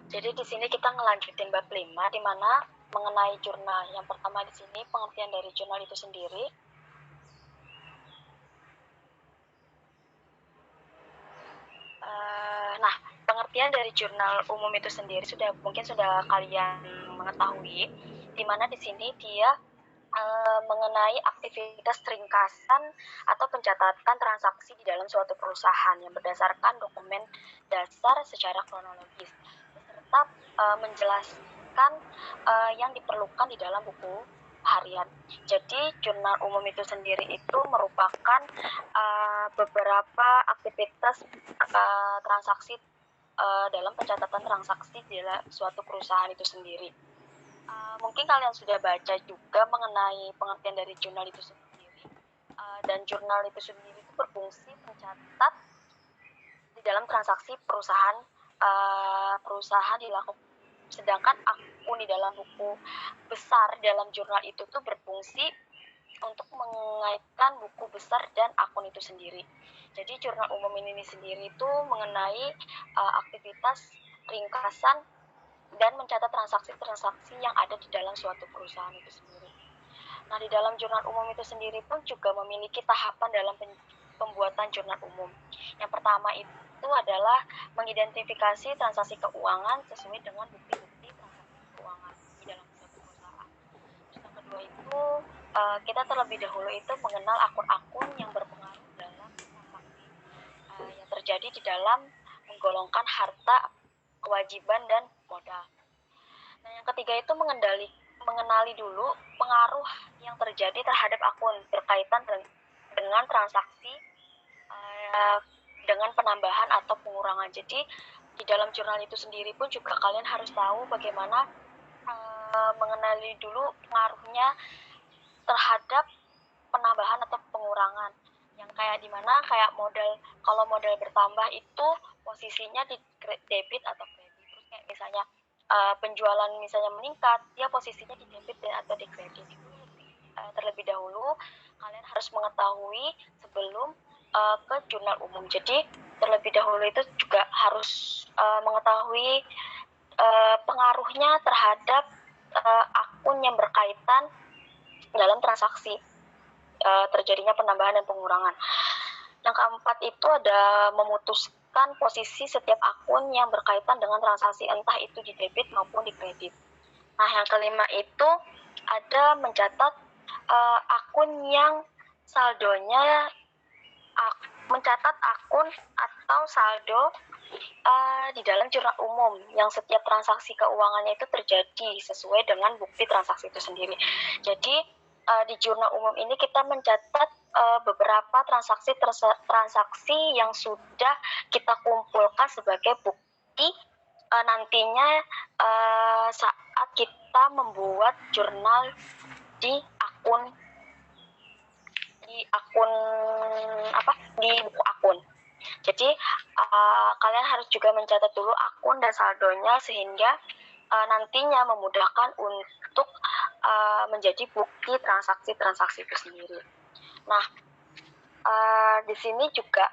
Jadi di sini kita ngelanjutin bab 5 di mana mengenai jurnal. Yang pertama di sini pengertian dari jurnal itu sendiri. Nah, pengertian dari jurnal umum itu sendiri mungkin sudah kalian mengetahui, di mana di sini dia mengenai aktivitas ringkasan atau pencatatan transaksi di dalam suatu perusahaan yang berdasarkan dokumen dasar secara kronologis, beserta menjelaskan yang diperlukan di dalam buku harian. Jadi jurnal umum itu sendiri itu merupakan beberapa aktivitas transaksi dalam pencatatan transaksi di suatu perusahaan itu sendiri. Mungkin kalian sudah baca juga mengenai pengertian dari jurnal itu sendiri, dan jurnal itu sendiri itu berfungsi mencatat di dalam transaksi perusahaan dilakukan, sedangkan akun di dalam buku besar dalam jurnal itu tuh berfungsi untuk mengaitkan buku besar dan akun itu sendiri. Jadi jurnal umum ini sendiri itu mengenai aktivitas ringkasan dan mencatat transaksi-transaksi yang ada di dalam suatu perusahaan itu sendiri. Nah, di dalam jurnal umum itu sendiri pun juga memiliki tahapan dalam pembuatan jurnal umum. Yang pertama itu adalah mengidentifikasi transaksi keuangan sesuai dengan bukti-bukti transaksi keuangan di dalam suatu perusahaan. Terus yang kedua itu kita terlebih dahulu itu mengenal akun-akun yang berpengaruh dalam transaksi yang terjadi di dalam menggolongkan harta, kewajiban, dan modal. Nah, yang ketiga itu mengenali dulu pengaruh yang terjadi terhadap akun berkaitan dengan transaksi dengan penambahan atau pengurangan. Jadi di dalam jurnal itu sendiri pun juga kalian harus tahu bagaimana mengenali dulu pengaruhnya terhadap penambahan atau pengurangan. Yang kayak dimana kayak modal, kalau modal bertambah itu posisinya di debit atau kredit. Terus kayak misalnya penjualan misalnya meningkat, dia posisinya di debit atau di kredit. Itu terlebih dahulu kalian harus mengetahui sebelum ke jurnal umum. Jadi terlebih dahulu itu juga harus mengetahui pengaruhnya terhadap akun yang berkaitan dalam transaksi terjadinya penambahan dan pengurangan. Yang keempat itu ada memutuskan posisi setiap akun yang berkaitan dengan transaksi, entah itu di debit maupun di kredit. Nah, yang kelima itu ada mencatat akun yang saldonya, mencatat akun atau saldo di dalam jurnal umum yang setiap transaksi keuangannya itu terjadi sesuai dengan bukti transaksi itu sendiri. Jadi di jurnal umum ini kita mencatat beberapa transaksi yang sudah kita kumpulkan sebagai bukti nantinya saat kita membuat jurnal di akun di buku akun. Jadi kalian harus juga mencatat dulu akun dan saldonya sehingga nantinya memudahkan untuk menjadi bukti transaksi-transaksi itu sendiri. Nah, di sini juga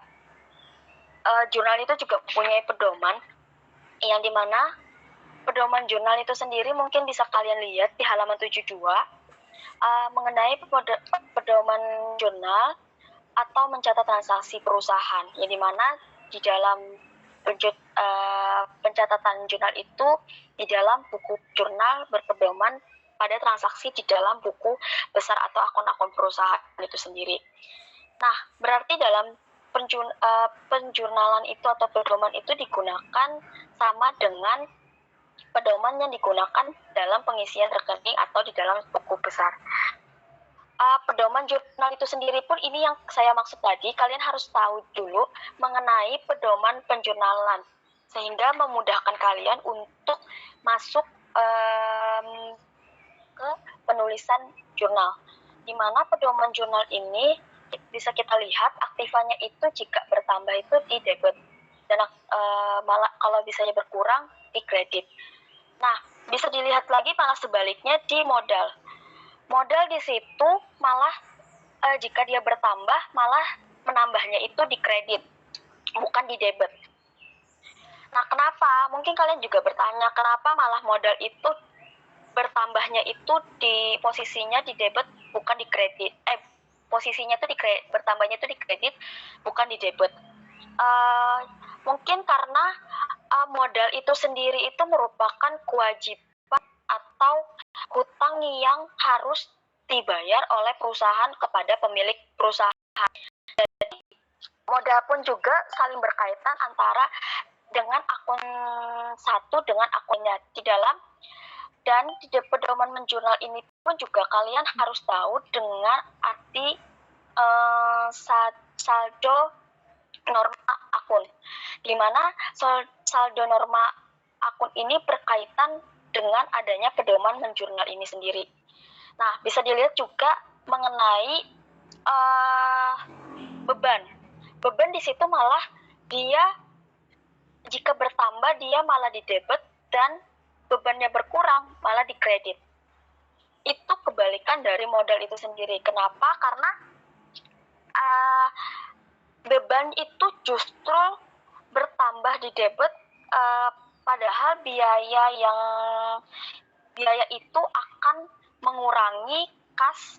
jurnal itu juga punya pedoman, yang dimana pedoman jurnal itu sendiri mungkin bisa kalian lihat di halaman 72 mengenai pedoman jurnal atau mencatat transaksi perusahaan, yang dimana di dalam pencatatan jurnal itu di dalam buku jurnal berpedoman pada transaksi di dalam buku besar atau akun-akun perusahaan itu sendiri. Nah, berarti dalam penjurnalan itu atau pedoman itu digunakan sama dengan pedoman yang digunakan dalam pengisian rekening atau di dalam buku besar. Pedoman jurnal itu sendiri pun ini yang saya maksud tadi, kalian harus tahu dulu mengenai pedoman penjurnalan sehingga memudahkan kalian untuk masuk ke penulisan jurnal. Di mana pedoman jurnal ini bisa kita lihat aktifannya itu jika bertambah itu di debit dan malah kalau bisanya berkurang di kredit. Nah, bisa dilihat lagi malah sebaliknya di modal. Modal di situ malah jika dia bertambah malah menambahnya itu di kredit, bukan di debit. Nah, kenapa? Mungkin kalian juga bertanya, kenapa malah modal itu bertambahnya itu di posisinya di debit bukan di kredit. Posisinya itu bertambahnya itu di kredit bukan di debit. Mungkin karena modal itu sendiri itu merupakan kewajiban atau hutang yang harus dibayar oleh perusahaan kepada pemilik perusahaan. Jadi modal pun juga saling berkaitan antara dengan akun satu dengan akunnya di dalam. Dan di pedoman menjurnal ini pun juga kalian harus tahu dengan arti saldo norma akun, di mana saldo norma akun ini berkaitan dengan adanya pedoman menjurnal ini sendiri. Nah, bisa dilihat juga mengenai beban. Beban di situ malah dia jika bertambah dia malah di debit dan bebannya berkurang malah di kredit. Itu kebalikan dari modal itu sendiri. Kenapa? Karena beban itu justru bertambah di debit, padahal biaya itu akan mengurangi kas.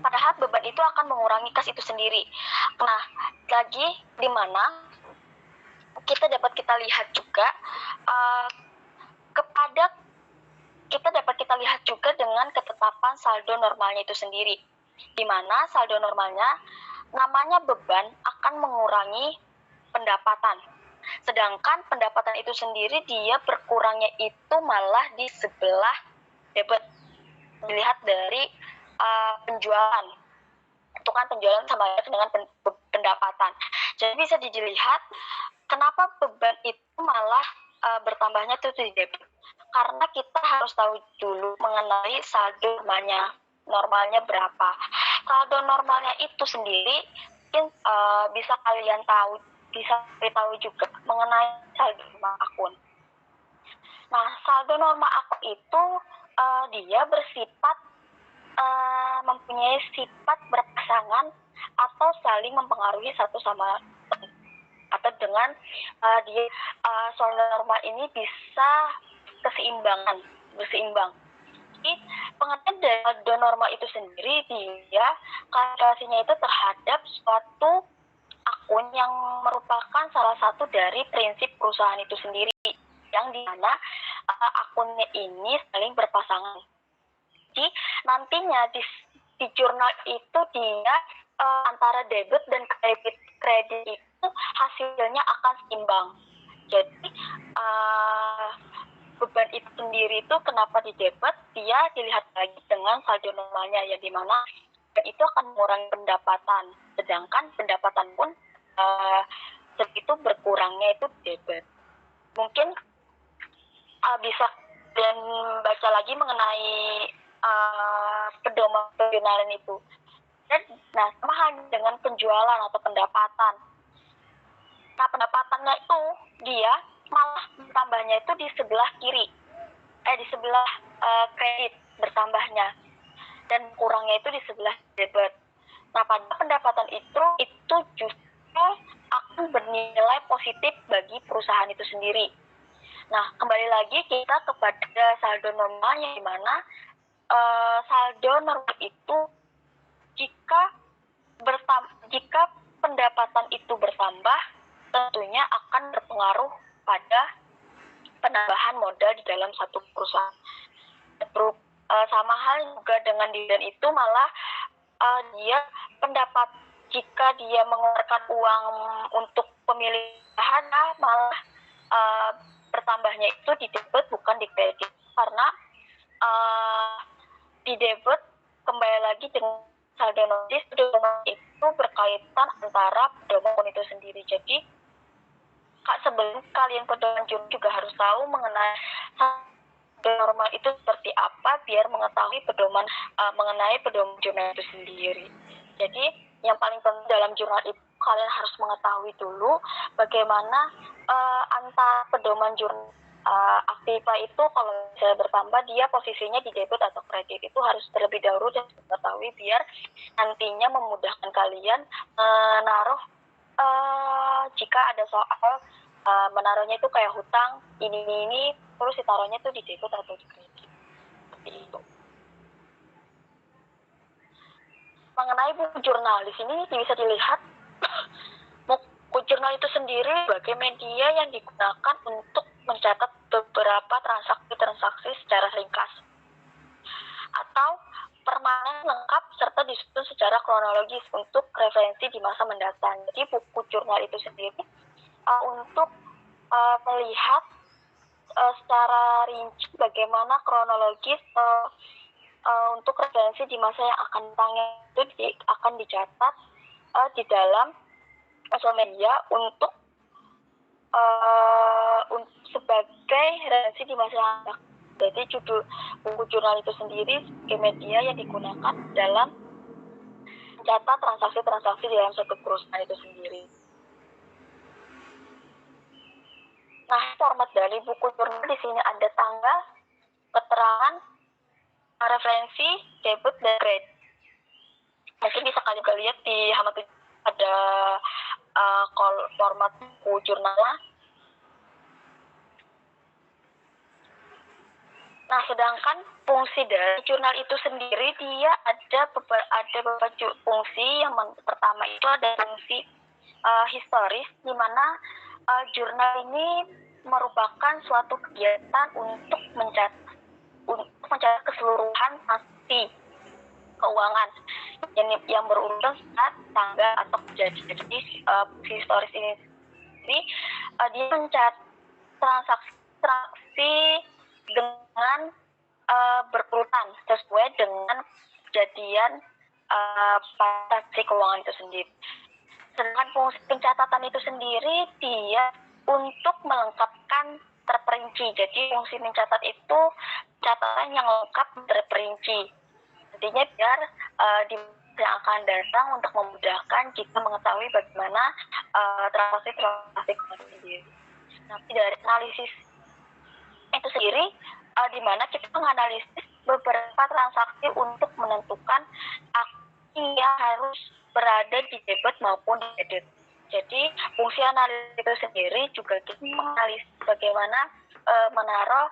Padahal beban itu akan mengurangi kas itu sendiri. Nah, lagi di mana kita dapat kita lihat juga kita lihat juga dengan ketetapan saldo normalnya itu sendiri, di mana saldo normalnya namanya beban akan mengurangi pendapatan, sedangkan pendapatan itu sendiri dia berkurangnya itu malah di sebelah debit. Dilihat dari penjualan, itu kan penjualan sama dengan pendapatan. Jadi bisa dilihat kenapa beban itu malah bertambahnya itu di debit, karena kita harus tahu dulu mengenai saldo normalnya berapa. Saldo normalnya itu sendiri mungkin bisa kalian tahu, bisa tahu juga mengenai saldo norma akun. Nah, saldo norma akun itu dia bersifat mempunyai sifat berpasangan atau saling mempengaruhi satu sama lain, atau dengan dia saldo norma ini bisa berseimbang. Jadi pengertian dari saldo norma itu sendiri dia kalkulasinya itu terhadap suatu akun yang merupakan salah satu dari prinsip perusahaan itu sendiri, yang dimana akunnya ini saling berpasangan. Jadi nantinya di jurnal itu dia antara debit dan kredit itu hasilnya akan seimbang. Jadi beban itu sendiri itu kenapa di debit, dia dilihat lagi dengan saldo normalnya, ya dimana itu akan mengurangi pendapatan, sedangkan pendapatan pun segitu berkurangnya itu debit. Mungkin bisa dan baca lagi mengenai pedoman penjualan itu. Nah, sama halnya dengan penjualan atau pendapatan. Nah, pendapatannya itu dia malah tambahnya itu di sebelah kiri, di sebelah kredit bertambahnya, dan kurangnya itu di sebelah debit. Nah, pada pendapatan itu justru akan bernilai positif bagi perusahaan itu sendiri. Nah, kembali lagi kita kepada saldo normalnya, di mana saldo normal itu jika pendapatan itu bertambah, tentunya akan berpengaruh pada penambahan modal di dalam satu perusahaan. Sama hal juga dengan dividen itu, malah dia jika dia mengeluarkan uang untuk pemilik usaha, malah bertambahnya itu di debit bukan di kredit, karena di debit kembali lagi dengan saldo notis itu berkaitan antara pedoman itu sendiri. Jadi sebelum kalian pedoman juga harus tahu mengenai saldo normal itu seperti apa, biar mengetahui pedoman mengenai pedoman jurnal itu sendiri. Jadi yang paling penting dalam jurnal itu kalian harus mengetahui dulu bagaimana antara pedoman jurnal aktiva itu kalau misalnya bertambah dia posisinya di debit atau kredit, itu harus terlebih dahulu dan diketahui biar nantinya memudahkan kalian menaruh jika ada soal menaruhnya itu kayak hutang ini terus ditaruhnya tuh di debit atau di kredit seperti itu. Mengenai buku jurnal di sini bisa dilihat buku jurnal itu sendiri sebagai media yang digunakan untuk mencatat beberapa transaksi secara ringkas atau permanen lengkap serta disusun secara kronologis untuk referensi di masa mendatang. Jadi buku jurnal itu sendiri untuk melihat secara rinci bagaimana kronologis untuk referensi di masa yang akan datang itu akan dicatat di dalam sosial media untuk sebagai referensi di masa yang akan datang. Jadi judul buku jurnal itu sendiri sebagai media yang digunakan dalam mencatat transaksi dalam satu perusahaan itu sendiri. Nah, format dari buku jurnal di sini ada tanggal, keterangan, referensi, debit, dan kredit. Mungkin bisa kalian lihat di halaman 7 ada format buku jurnalnya. Nah, sedangkan fungsi dari jurnal itu sendiri dia ada beberapa fungsi. Yang pertama itu ada fungsi historis, di mana jurnal ini merupakan suatu kegiatan untuk mencatat keseluruhan transaksi keuangan yang berurutan saat tanggal atau kejadian. Jadi historis ini dia mencatat transaksi dengan berurutan sesuai dengan kejadian transaksi keuangan itu sendiri. Sedangkan fungsi pencatatan itu sendiri dia untuk melengkapkan terperinci. Jadi fungsi mencatat itu catatan yang lengkap terperinci. Nantinya biar di yang akan datang untuk memudahkan kita mengetahui bagaimana transaksi itu sendiri. Nanti dari analisis itu sendiri di mana kita menganalisis beberapa transaksi untuk menentukan aksi yang harus berada di debit maupun di kredit. Jadi fungsi analisis itu sendiri juga kita menganalisis bagaimana menaruh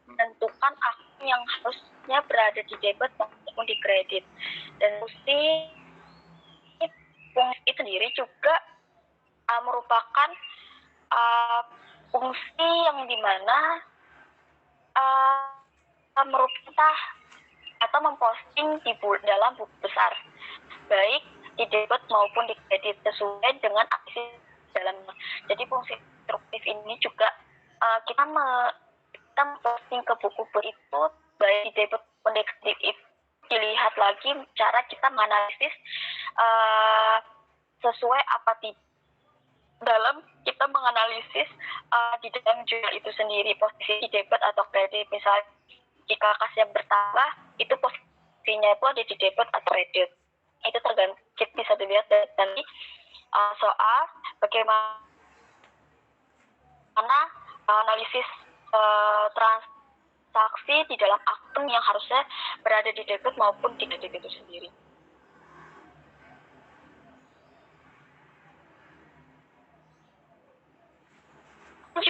menentukan aksi yang harusnya berada di debit maupun di kredit. Dan fungsi itu sendiri juga merupakan fungsi yang dimana merupakan atau memposting di dalam buku besar, baik di debit maupun di kredit sesuai dengan aksi dalamnya. Jadi fungsi instruktif ini juga kita memposting ke buku itu baik di debit maupun di kredit itu dilihat lagi cara kita menganalisis sesuai apa dalam kita menganalisis di dalam jurnal itu sendiri posisi di debit atau kredit. Misalnya jika kasnya bertambah itu posisinya itu ada di debit atau kredit. Itu tergantung, kita bisa dilihat dari soal bagaimana analisis transaksi di dalam akun yang harusnya berada di debit maupun di kredit itu sendiri.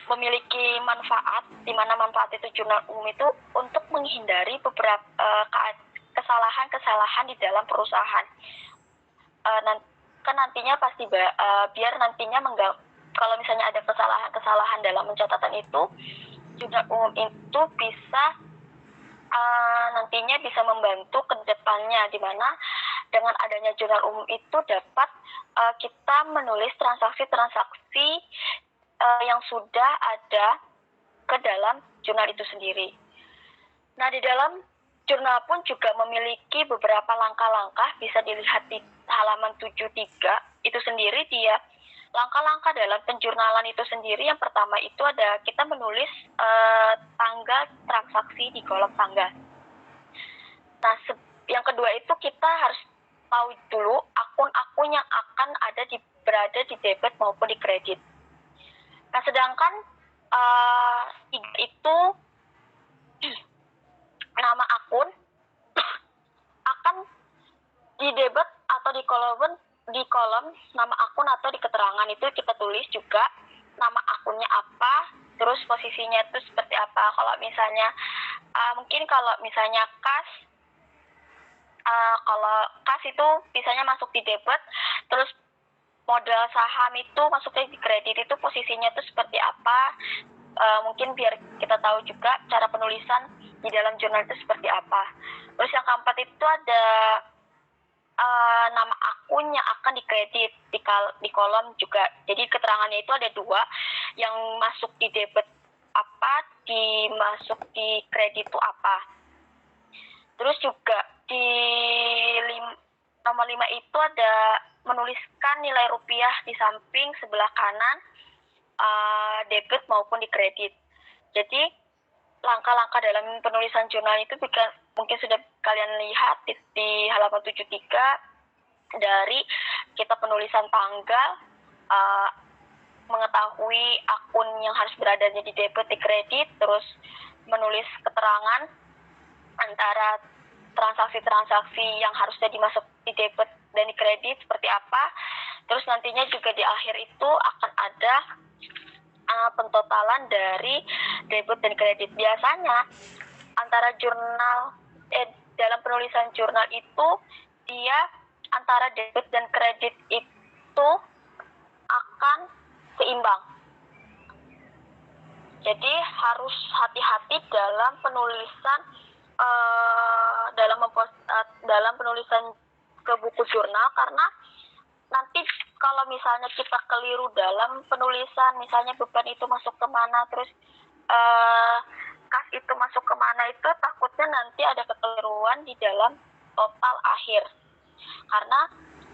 Memiliki manfaat, di mana manfaat itu jurnal umum itu untuk menghindari beberapa kesalahan-kesalahan di dalam perusahaan. Kan nantinya pasti biar nantinya kalau misalnya ada kesalahan-kesalahan dalam pencatatan itu, jurnal umum itu bisa nantinya bisa membantu ke depannya, di mana dengan adanya jurnal umum itu dapat kita menulis transaksi-transaksi yang sudah ada ke dalam jurnal itu sendiri. Nah, di dalam jurnal pun juga memiliki beberapa langkah-langkah, bisa dilihat di halaman 73 itu sendiri. Dia langkah-langkah dalam penjurnalan itu sendiri. Yang pertama itu ada kita menulis tanggal transaksi di kolom tanggal. Nah, yang kedua itu kita harus tahu dulu akun-akun yang akan berada di debit maupun di kredit. Nah, sedangkan itu nama akun akan di debit atau di kolom di kolom nama akun atau di keterangan itu kita tulis juga nama akunnya apa, terus posisinya itu seperti apa. Kalau misalnya mungkin kalau misalnya kalau kas itu biasanya masuk di debit, terus modal saham itu masuknya di kredit, itu posisinya itu seperti apa. Mungkin biar kita tahu juga cara penulisan di dalam jurnal itu seperti apa. Terus yang keempat itu ada nama akun yang akan dikredit di kolom juga. Jadi keterangannya itu ada dua, yang masuk di debit apa, masuk di kredit itu apa. Terus juga di nomor 5 itu ada menuliskan nilai rupiah di samping sebelah kanan debit maupun di kredit. Jadi langkah-langkah dalam penulisan jurnal itu mungkin sudah kalian lihat di halaman 73, dari kita penulisan tanggal, mengetahui akun yang harus beradanya di debit, di kredit, terus menulis keterangan antara transaksi-transaksi yang harusnya dimasuk di debit dan di kredit seperti apa. Terus nantinya juga di akhir itu akan ada pentotalan dari debit dan kredit. Biasanya antara dalam penulisan jurnal itu dia antara debit dan kredit itu akan seimbang. Jadi harus hati-hati dalam penulisan dalam penulisan ke buku jurnal, karena nanti kalau misalnya kita keliru dalam penulisan, misalnya beban itu masuk kemana, terus kas itu masuk kemana, itu takutnya nanti ada kekeliruan di dalam total akhir, karena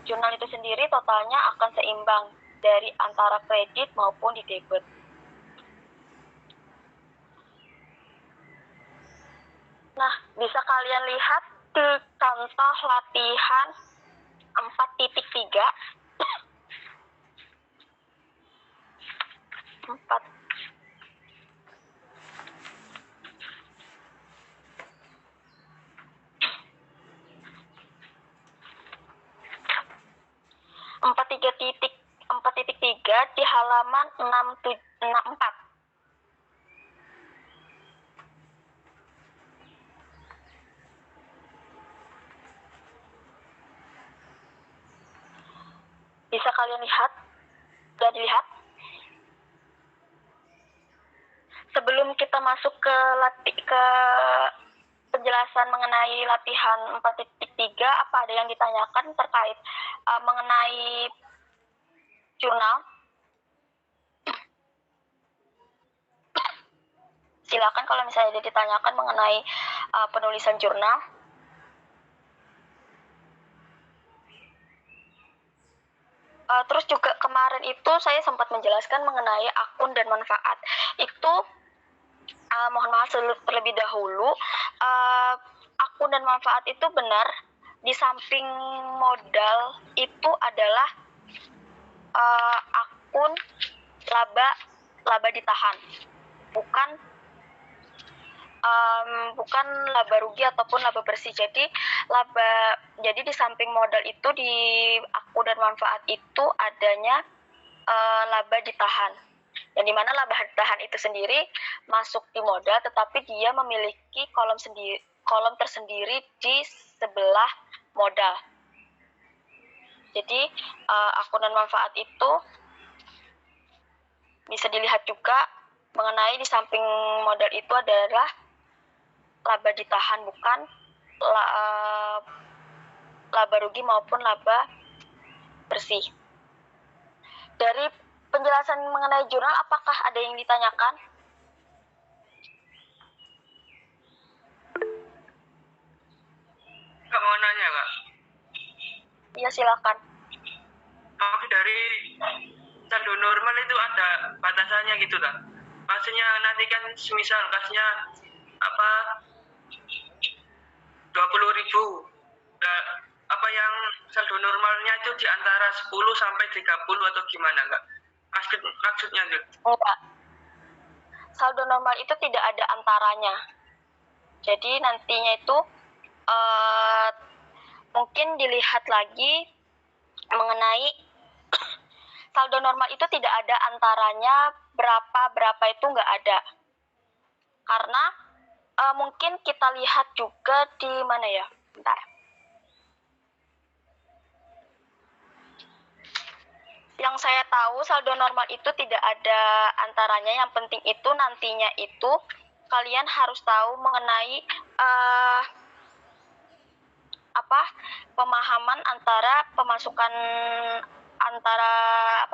jurnal itu sendiri totalnya akan seimbang dari antara kredit maupun di debit. Nah, bisa kalian lihat di contoh latihan 4.3. 4.3 di halaman 64. Bisa kalian lihat? Sudah dilihat? Sebelum kita masuk ke penjelasan mengenai latihan 4.3, apa ada yang ditanyakan terkait mengenai jurnal? Silakan kalau misalnya ditanyakan mengenai penulisan jurnal. Terus juga kemarin itu saya sempat menjelaskan mengenai akun dan manfaat. Itu mohon maaf terlebih dahulu, akun dan manfaat itu benar, di samping modal itu adalah akun laba ditahan, bukan laba rugi ataupun laba bersih. Jadi di samping modal itu, di akun dan manfaat itu adanya laba ditahan, yang dimana laba ditahan itu sendiri masuk di modal, tetapi dia memiliki kolom tersendiri di sebelah modal. Jadi akun dan manfaat itu bisa dilihat juga mengenai di samping modal itu adalah laba ditahan, bukan laba rugi maupun laba bersih. Dari penjelasan mengenai jurnal, apakah ada yang ditanyakan? Kak, mau nanya, Kak? Iya, silakan. Dari saldo normal itu ada batasannya gitu, Kak? Maksudnya nanti kan semisal kasnya 20.000, apa yang saldo normalnya itu di antara 10 sampai 30 atau gimana, Kak? Maksudnya tuh? Enggak. Saldo normal itu tidak ada antaranya. Jadi nantinya itu mungkin dilihat lagi mengenai saldo normal itu tidak ada antaranya berapa itu nggak ada. Karena mungkin kita lihat juga di mana ya? Bentar. Yang saya tahu saldo normal itu tidak ada antaranya. Yang penting itu nantinya itu kalian harus tahu mengenai pemahaman antara pemasukan antara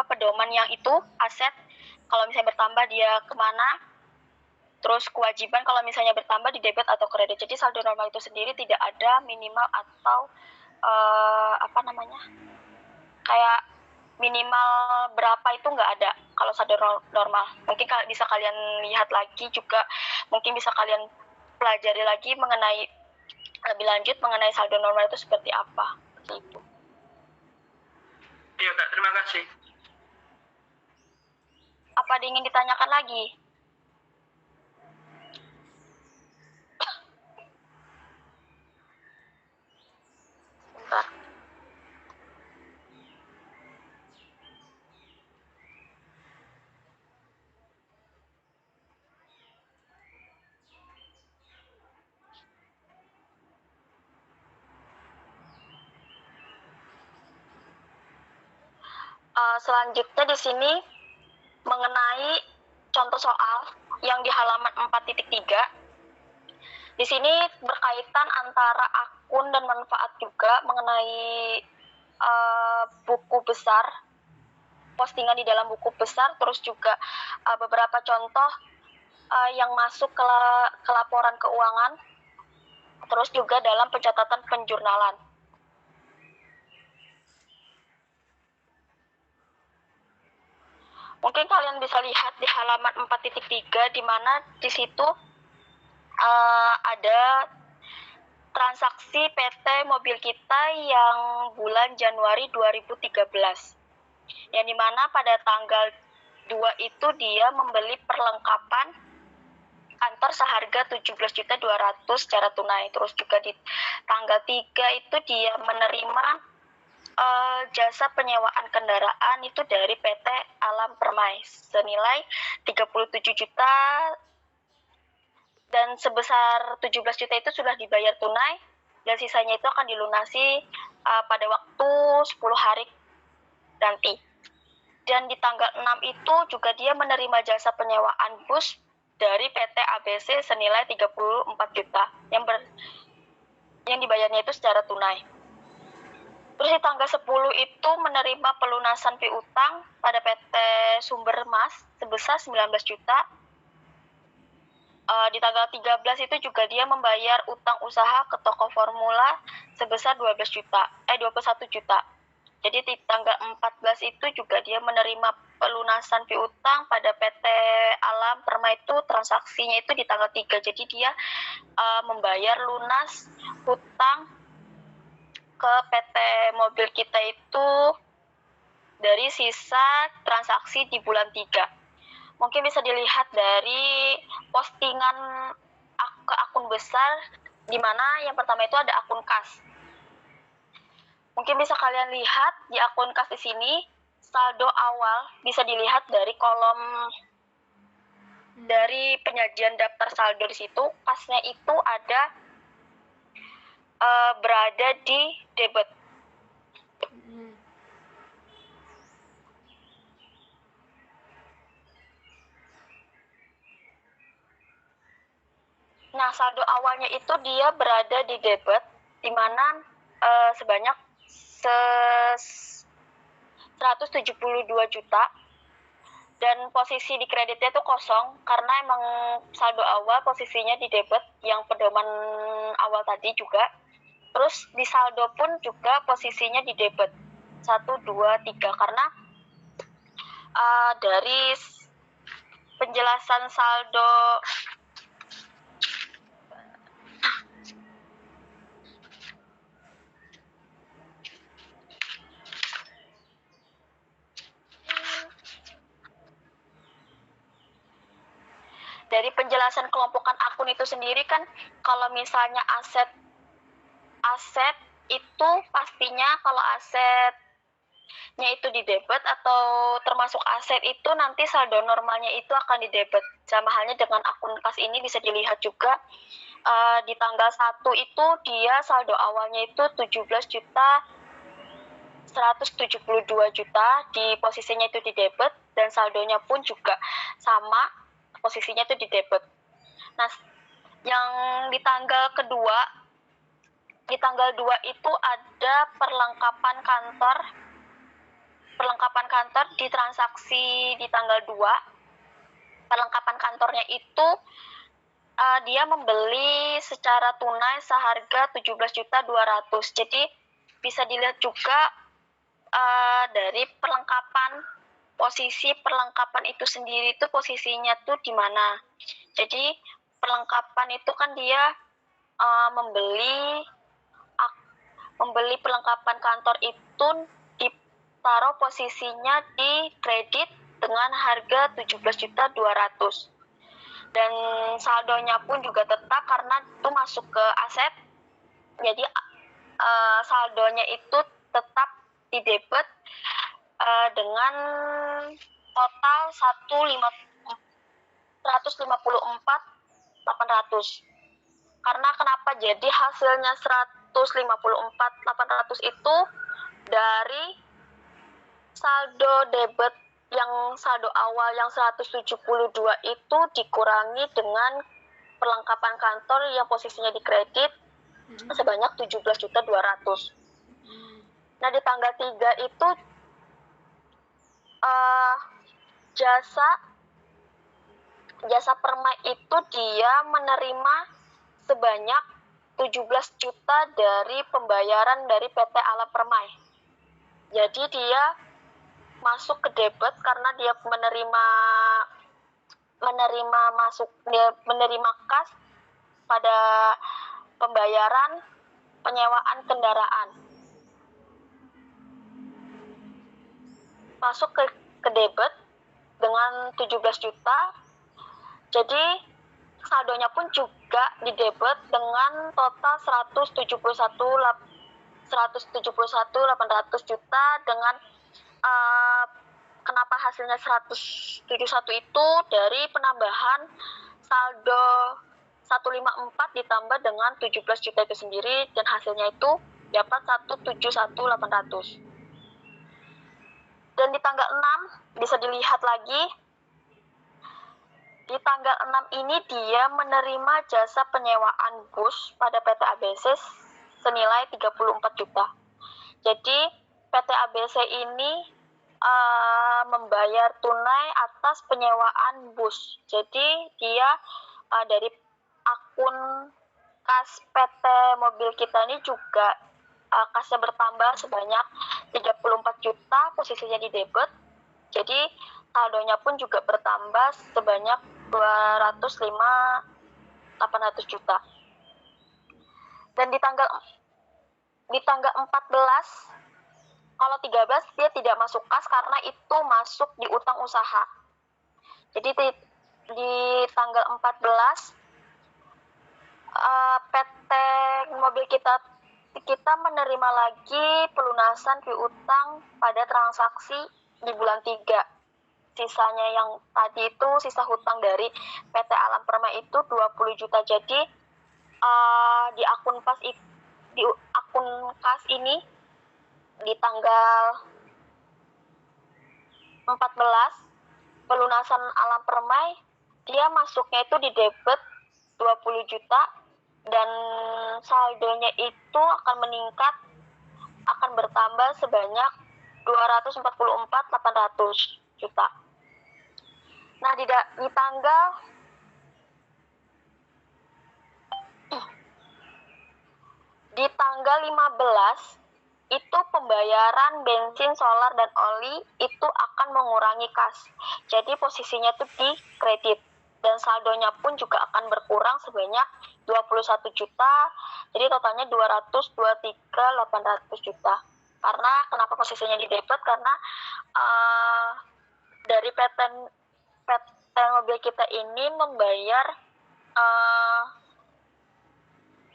pedoman yang itu aset kalau misalnya bertambah dia kemana, terus kewajiban kalau misalnya bertambah di debit atau kredit. Jadi saldo normal itu sendiri tidak ada minimal atau kayak minimal berapa itu nggak ada kalau saldo normal. Mungkin bisa kalian lihat lagi juga, mungkin bisa kalian pelajari lagi mengenai lebih lanjut mengenai saldo normal itu seperti apa. Itu. Iya Kak, terima kasih. Apa ada ingin ditanyakan lagi? Bentar. Selanjutnya di sini mengenai contoh soal yang di halaman 4.3. Di sini berkaitan antara akun dan manfaat juga mengenai buku besar, postingan di dalam buku besar, terus juga beberapa contoh yang masuk ke laporan keuangan, terus juga dalam pencatatan penjurnalan. Mungkin kalian bisa lihat di halaman 4.3 di mana di situ ada transaksi PT mobil kita yang bulan Januari 2013. Yang dimana pada tanggal 2 itu dia membeli perlengkapan kantor seharga 17.200.000 secara tunai. Terus juga di tanggal 3 itu dia menerima jasa penyewaan kendaraan itu dari PT Alam Permai senilai 37 juta dan sebesar 17 juta itu sudah dibayar tunai dan sisanya itu akan dilunasi pada waktu 10 hari nanti. Dan di tanggal 6 itu juga dia menerima jasa penyewaan bus dari PT ABC senilai 34 juta yang dibayarnya itu secara tunai. Terus di tanggal 10 itu menerima pelunasan piutang pada PT Sumber Mas sebesar 19 juta. Di tanggal 13 itu juga dia membayar utang usaha ke toko formula sebesar 21 juta. Jadi di tanggal 14 itu juga dia menerima pelunasan piutang pada PT Alam Permai itu transaksinya itu di tanggal 3. Jadi dia membayar lunas hutang ke PT mobil kita itu dari sisa transaksi di bulan 3. Mungkin bisa dilihat dari postingan ke akun besar, di mana yang pertama itu ada akun kas. Mungkin bisa kalian lihat di akun kas di sini, saldo awal bisa dilihat dari kolom dari penyajian daftar saldo di situ. Kasnya itu ada berada di debit. Nah, saldo awalnya itu dia berada di debit, di mana sebanyak 172 juta, dan posisi di kreditnya itu kosong karena emang saldo awal posisinya di debit yang pedoman awal tadi juga. Terus di saldo pun juga posisinya di debit 1, 2, 3 karena dari penjelasan saldo dari penjelasan kelompokan akun itu sendiri kan, kalau misalnya aset itu pastinya kalau aset kasnya itu di debit atau termasuk aset itu nanti saldo normalnya itu akan di debit. Sama halnya dengan akun kas ini bisa dilihat juga di tanggal 1 itu dia saldo awalnya itu 17 juta 172 juta, di posisinya itu di debit dan saldonya pun juga sama, posisinya itu di debit. Nah, yang di tanggal kedua, di tanggal 2 itu ada perlengkapan kantor di transaksi di tanggal 2. Perlengkapan kantornya itu dia membeli secara tunai seharga 17.200.000. Jadi bisa dilihat juga dari posisi perlengkapan itu sendiri itu posisinya tuh di mana. Jadi perlengkapan itu kan dia membeli perlengkapan kantor itu ditaruh posisinya di kredit dengan harga 17.200.000. Dan saldonya pun juga tetap karena itu masuk ke aset. Jadi saldonya itu tetap di debit dengan total 154.800. Karena kenapa jadi hasilnya 154.800 itu dari saldo debit yang saldo awal yang 172 itu dikurangi dengan perlengkapan kantor yang posisinya di kredit sebanyak 17.200.000. Nah, di tanggal 3 itu jasa permai itu dia menerima sebanyak 17 juta dari pembayaran dari PT Alam Permai. Jadi dia masuk ke debit karena dia menerima kas pada pembayaran penyewaan kendaraan. Masuk ke debit dengan 17 juta. Jadi saldonya pun juga di debit dengan total 171.800 juta dengan kenapa hasilnya 171 itu dari penambahan saldo 154 ditambah dengan 17 juta itu sendiri dan hasilnya itu dapat 171.800. Dan di tanggal 6 bisa dilihat lagi, di tanggal 6 ini dia menerima jasa penyewaan bus pada PT ABC senilai 34 juta. Jadi PT ABC ini membayar tunai atas penyewaan bus. Jadi dia dari akun kas PT mobil kita ini juga kasnya bertambah sebanyak 34 juta, posisinya di debit. Jadi saldonya pun juga bertambah sebanyak 205.800 juta. Dan di tanggal 14, kalau 13 dia tidak masuk kas karena itu masuk di utang usaha. Jadi di tanggal 14 PT mobil kita menerima lagi pelunasan piutang pada transaksi di bulan 3. Sisanya yang tadi itu sisa hutang dari PT Alam Permai itu 20 juta. Jadi di akun kas ini di tanggal 14 pelunasan Alam Permai dia masuknya itu di debit 20 juta dan saldonya itu akan meningkat, akan bertambah sebanyak 244.800 juta. Nah, di tanggal 15 itu pembayaran bensin, solar, dan oli itu akan mengurangi kas. Jadi posisinya itu di kredit dan saldonya pun juga akan berkurang sebanyak 21 juta. Jadi totalnya 223.800 juta. Karena kenapa posisinya di debit? Karena dari PT mobil kita ini membayar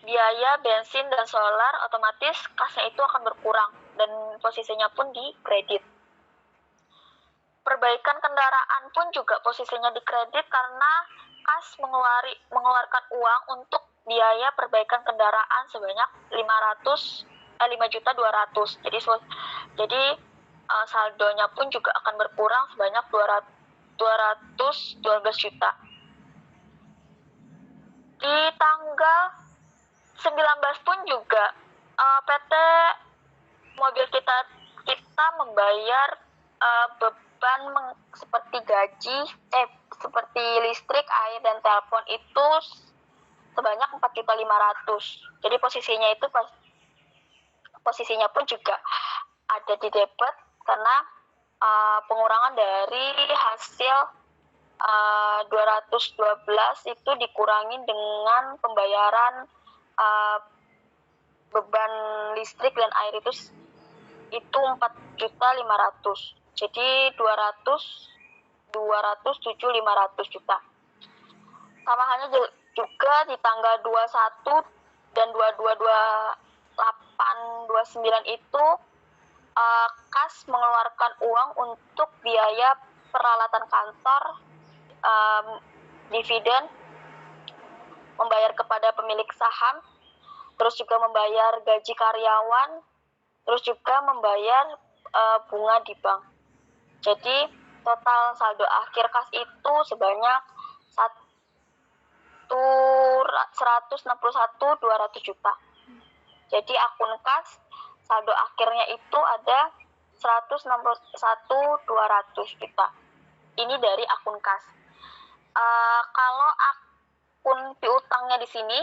biaya bensin dan solar, otomatis kasnya itu akan berkurang. dan posisinya pun di kredit. Perbaikan kendaraan pun juga posisinya di kredit karena kas mengeluarkan uang untuk biaya perbaikan kendaraan sebanyak 5.200.000. Jadi saldonya pun juga akan berkurang sebanyak 212 juta. Di tanggal 19 pun juga PT mobil kita membayar beban seperti gaji, seperti listrik, air, dan telepon itu sebanyak 4.500.000. Jadi posisinya pun juga ada di debit karena pengurangan dari hasil 212 itu dikurangi dengan pembayaran beban listrik dan air itu 4.500.000. Jadi 207.500 juta. Sama halnya juga di tanggal 21 dan 22/28/29 itu kas mengeluarkan uang untuk biaya peralatan kantor, dividen, membayar kepada pemilik saham, terus juga membayar gaji karyawan, terus juga membayar bunga di bank. Jadi total saldo akhir kas itu sebanyak 161.200 juta. Jadi akun kas saldo akhirnya itu ada 161.200 juta. Ini dari akun kas. Kalau akun piutangnya di sini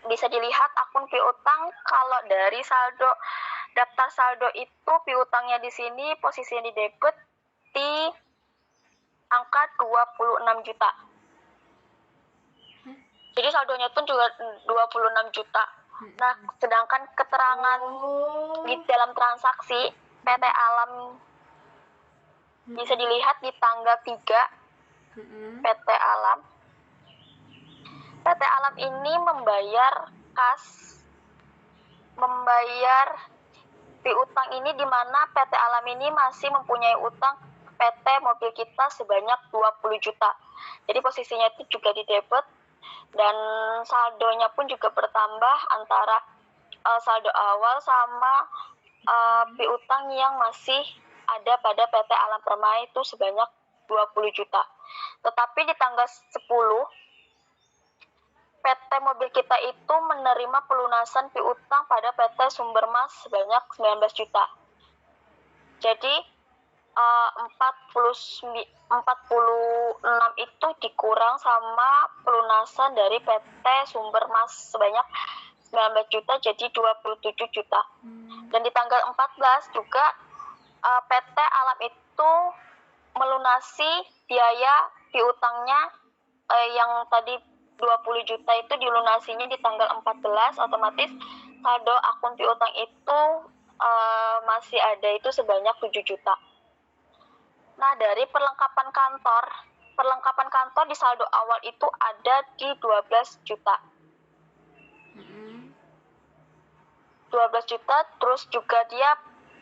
bisa dilihat akun piutang kalau dari saldo daftar saldo itu piutangnya di sini posisinya di debit di angka 26 juta. Jadi saldonya pun juga 26 juta. Nah, sedangkan keterangan di dalam transaksi PT Alam bisa dilihat di tanggal 3 PT Alam. PT Alam ini membayar piutang ini di mana PT Alam ini masih mempunyai utang PT mobil kita sebanyak 20 juta. Jadi posisinya itu juga di debit dan saldonya pun juga bertambah antara saldo awal sama piutang yang masih ada pada PT Alam Permai itu sebanyak 20 juta. Tetapi di tanggal 10 PT mobil kita itu menerima pelunasan piutang pada PT Sumbermas sebanyak 19 juta. Jadi 46 itu dikurang sama pelunasan dari PT Sumbermas sebanyak 19 juta jadi 27 juta. Dan di tanggal 14 juga PT Alam itu melunasi biaya piutangnya yang tadi 20 juta itu dilunasinya di tanggal 14, otomatis saldo akun piutang itu masih ada itu sebanyak 7 juta. Nah, dari perlengkapan kantor di saldo awal itu ada di 12 juta. 12 juta, terus juga dia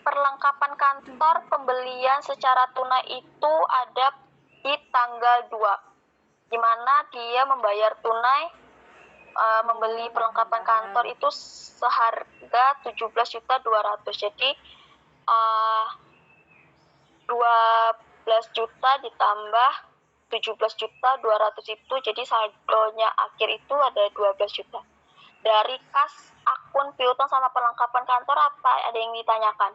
perlengkapan kantor pembelian secara tunai itu ada di tanggal 2, di mana dia membayar tunai membeli perlengkapan kantor itu seharga 17.200.000. Jadi 12 juta ditambah 17.200.000 itu jadi saldonya akhir itu ada 12 juta. Dari kas akun piutang sama perlengkapan kantor apa ada yang ditanyakan?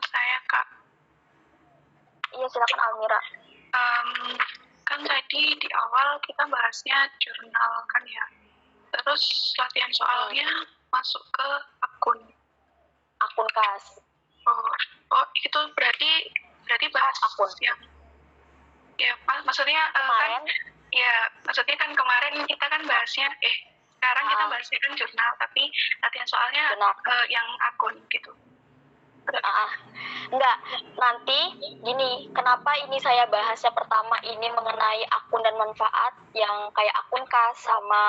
Saya Kak. Iya, silakan Almira. Kan tadi di awal kita bahasnya jurnal kan ya. Terus latihan soalnya masuk ke akun kas. Oh itu berarti bahas akun yang ya maksudnya kemarin kan ya maksudnya kan kemarin kita kan bahasnya sekarang kita bahasnya kan jurnal, tapi latihan soalnya yang akun gitu. Enggak, nanti gini, kenapa ini saya bahasnya pertama ini mengenai akun dan manfaat yang kayak akun kas sama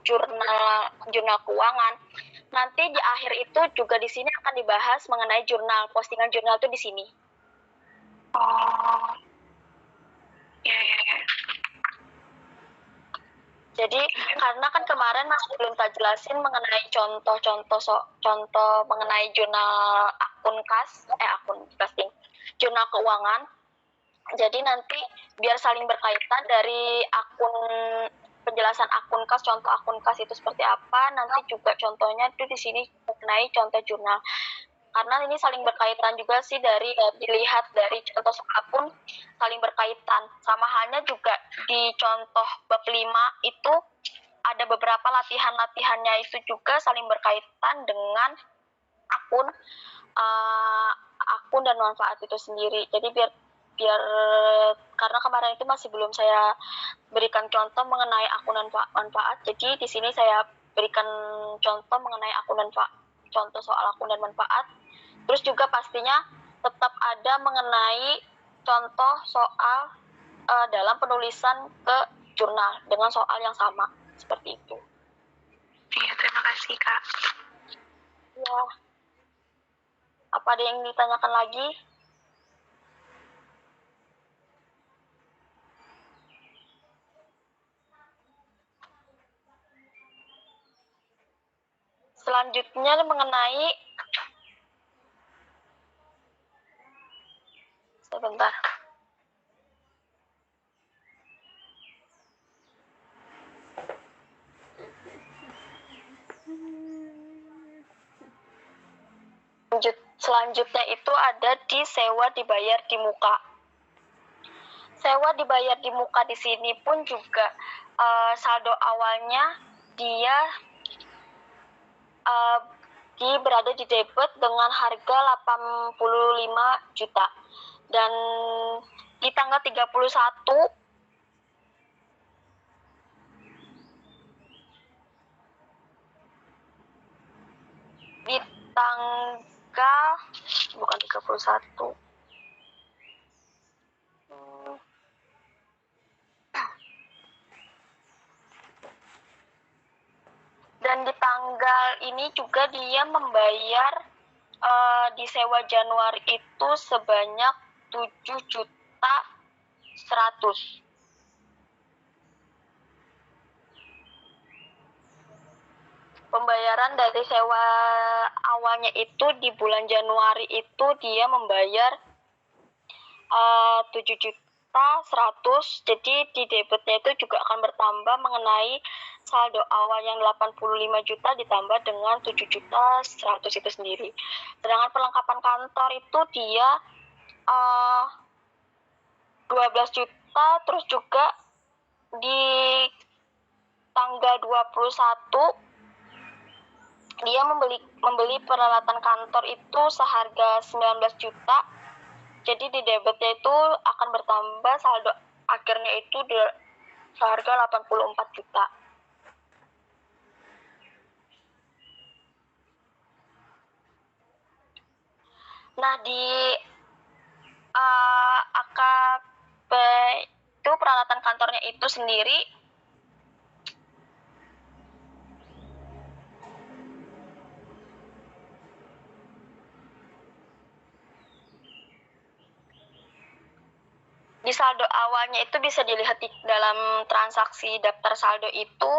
jurnal keuangan. Nanti di akhir itu juga di sini akan dibahas mengenai jurnal, postingan jurnal itu di sini. Oh, ya. Jadi karena kan kemarin masih belum tak jelasin mengenai contoh mengenai jurnal akun kas, jurnal keuangan. Jadi nanti biar saling berkaitan dari akun penjelasan akun kas, contoh akun kas itu seperti apa, nanti juga contohnya itu di sini mengenai contoh jurnal. Karena ini saling berkaitan juga sih dari dilihat dari contoh akun saling berkaitan. Sama halnya juga di contoh bab 5 itu ada beberapa latihannya itu juga saling berkaitan dengan akun dan manfaat itu sendiri. Jadi biar karena kemarin itu masih belum saya berikan contoh mengenai akun dan manfaat. Jadi di sini saya berikan contoh mengenai akun dan contoh soal akun dan manfaat. Terus juga pastinya tetap ada mengenai contoh soal dalam penulisan ke jurnal dengan soal yang sama seperti itu. Iya, terima kasih Kak. Ya. Apa ada yang ditanyakan lagi? Selanjutnya mengenai sebentar. Selanjutnya itu ada di sewa dibayar di muka. Sewa dibayar di muka di sini pun juga saldo awalnya dia berada di debit dengan harga 85 juta. Dan di tanggal 31 bukan 31. Dan di tanggal ini juga dia membayar di sewa Januari itu sebanyak 7.100.000. Pembayaran dari sewa awalnya itu di bulan Januari itu dia membayar 7.100.000. Jadi di debitnya itu juga akan bertambah mengenai saldo awal yang 85 juta ditambah dengan 7.100.000 itu sendiri. Sedangkan perlengkapan kantor itu dia 12 juta, terus juga di tanggal 21 dia membeli peralatan kantor itu seharga 19 juta. Jadi di debitnya itu akan bertambah saldo akhirnya itu seharga 84 juta. Nah, di AKP itu peralatan kantornya itu sendiri di saldo awalnya itu bisa dilihat di dalam transaksi daftar saldo itu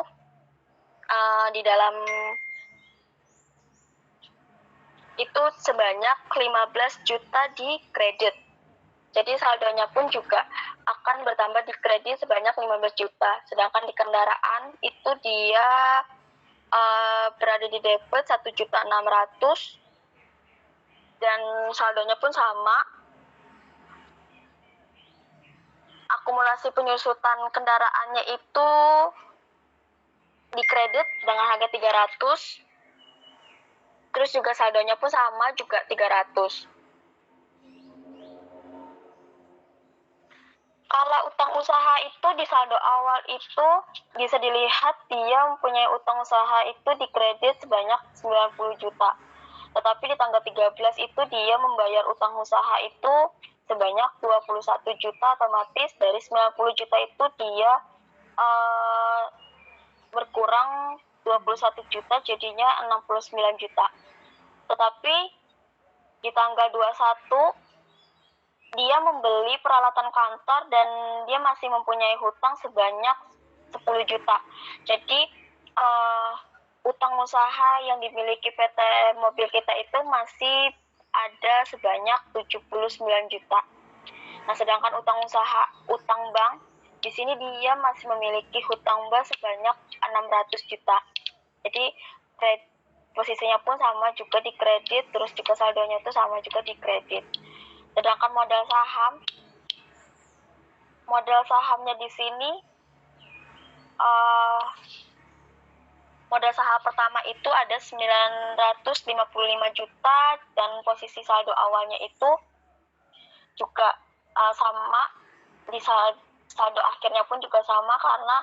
di dalam itu sebanyak 15 juta di kredit. Jadi saldonya pun juga akan bertambah di kredit sebanyak 15 juta. Sedangkan di kendaraan itu dia berada di debit 1.600.000 dan saldonya pun sama. Akumulasi penyusutan kendaraannya itu di kredit dengan harga 300. Terus juga saldonya pun sama juga 300. Kalau utang usaha itu di saldo awal itu bisa dilihat dia mempunyai utang usaha itu di kredit sebanyak 90 juta. Tetapi di tanggal 13 itu dia membayar utang usaha itu sebanyak 21 juta, otomatis dari 90 juta itu dia berkurang 21 juta, jadinya 69 juta. Tetapi di tanggal 21 dia membeli peralatan kantor dan dia masih mempunyai hutang sebanyak 10 juta. Jadi utang usaha yang dimiliki PT Mobil Kita itu masih ada sebanyak 79 juta. Nah, sedangkan utang bank di sini dia masih memiliki hutang bank sebanyak 600 juta. Jadi posisinya pun sama juga di kredit, terus juga saldonya itu sama juga di kredit. Sedangkan modal sahamnya di sini modal saham pertama itu ada 955 juta dan posisi saldo awalnya itu juga sama, di saldo akhirnya pun juga sama karena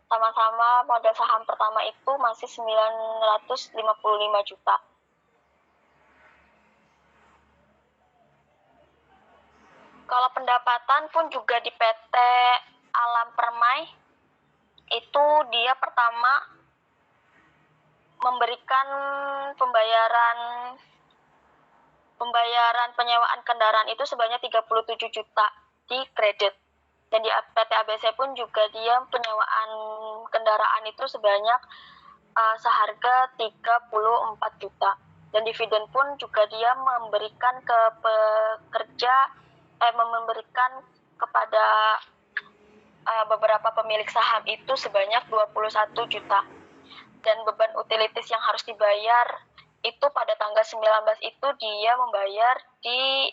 sama-sama modal saham pertama itu masih 955 juta. Kalau pendapatan pun juga di PT Alam Permai itu dia pertama memberikan pembayaran penyewaan kendaraan itu sebanyak 37 juta di kredit. Dan di PT ABC pun juga dia penyewaan kendaraan itu sebanyak seharga 34 juta. Dan dividen pun juga dia memberikan ke pekerja memberikan kepada beberapa pemilik saham itu sebanyak 21 juta. Dan beban utilities yang harus dibayar itu pada tanggal 19 itu dia membayar di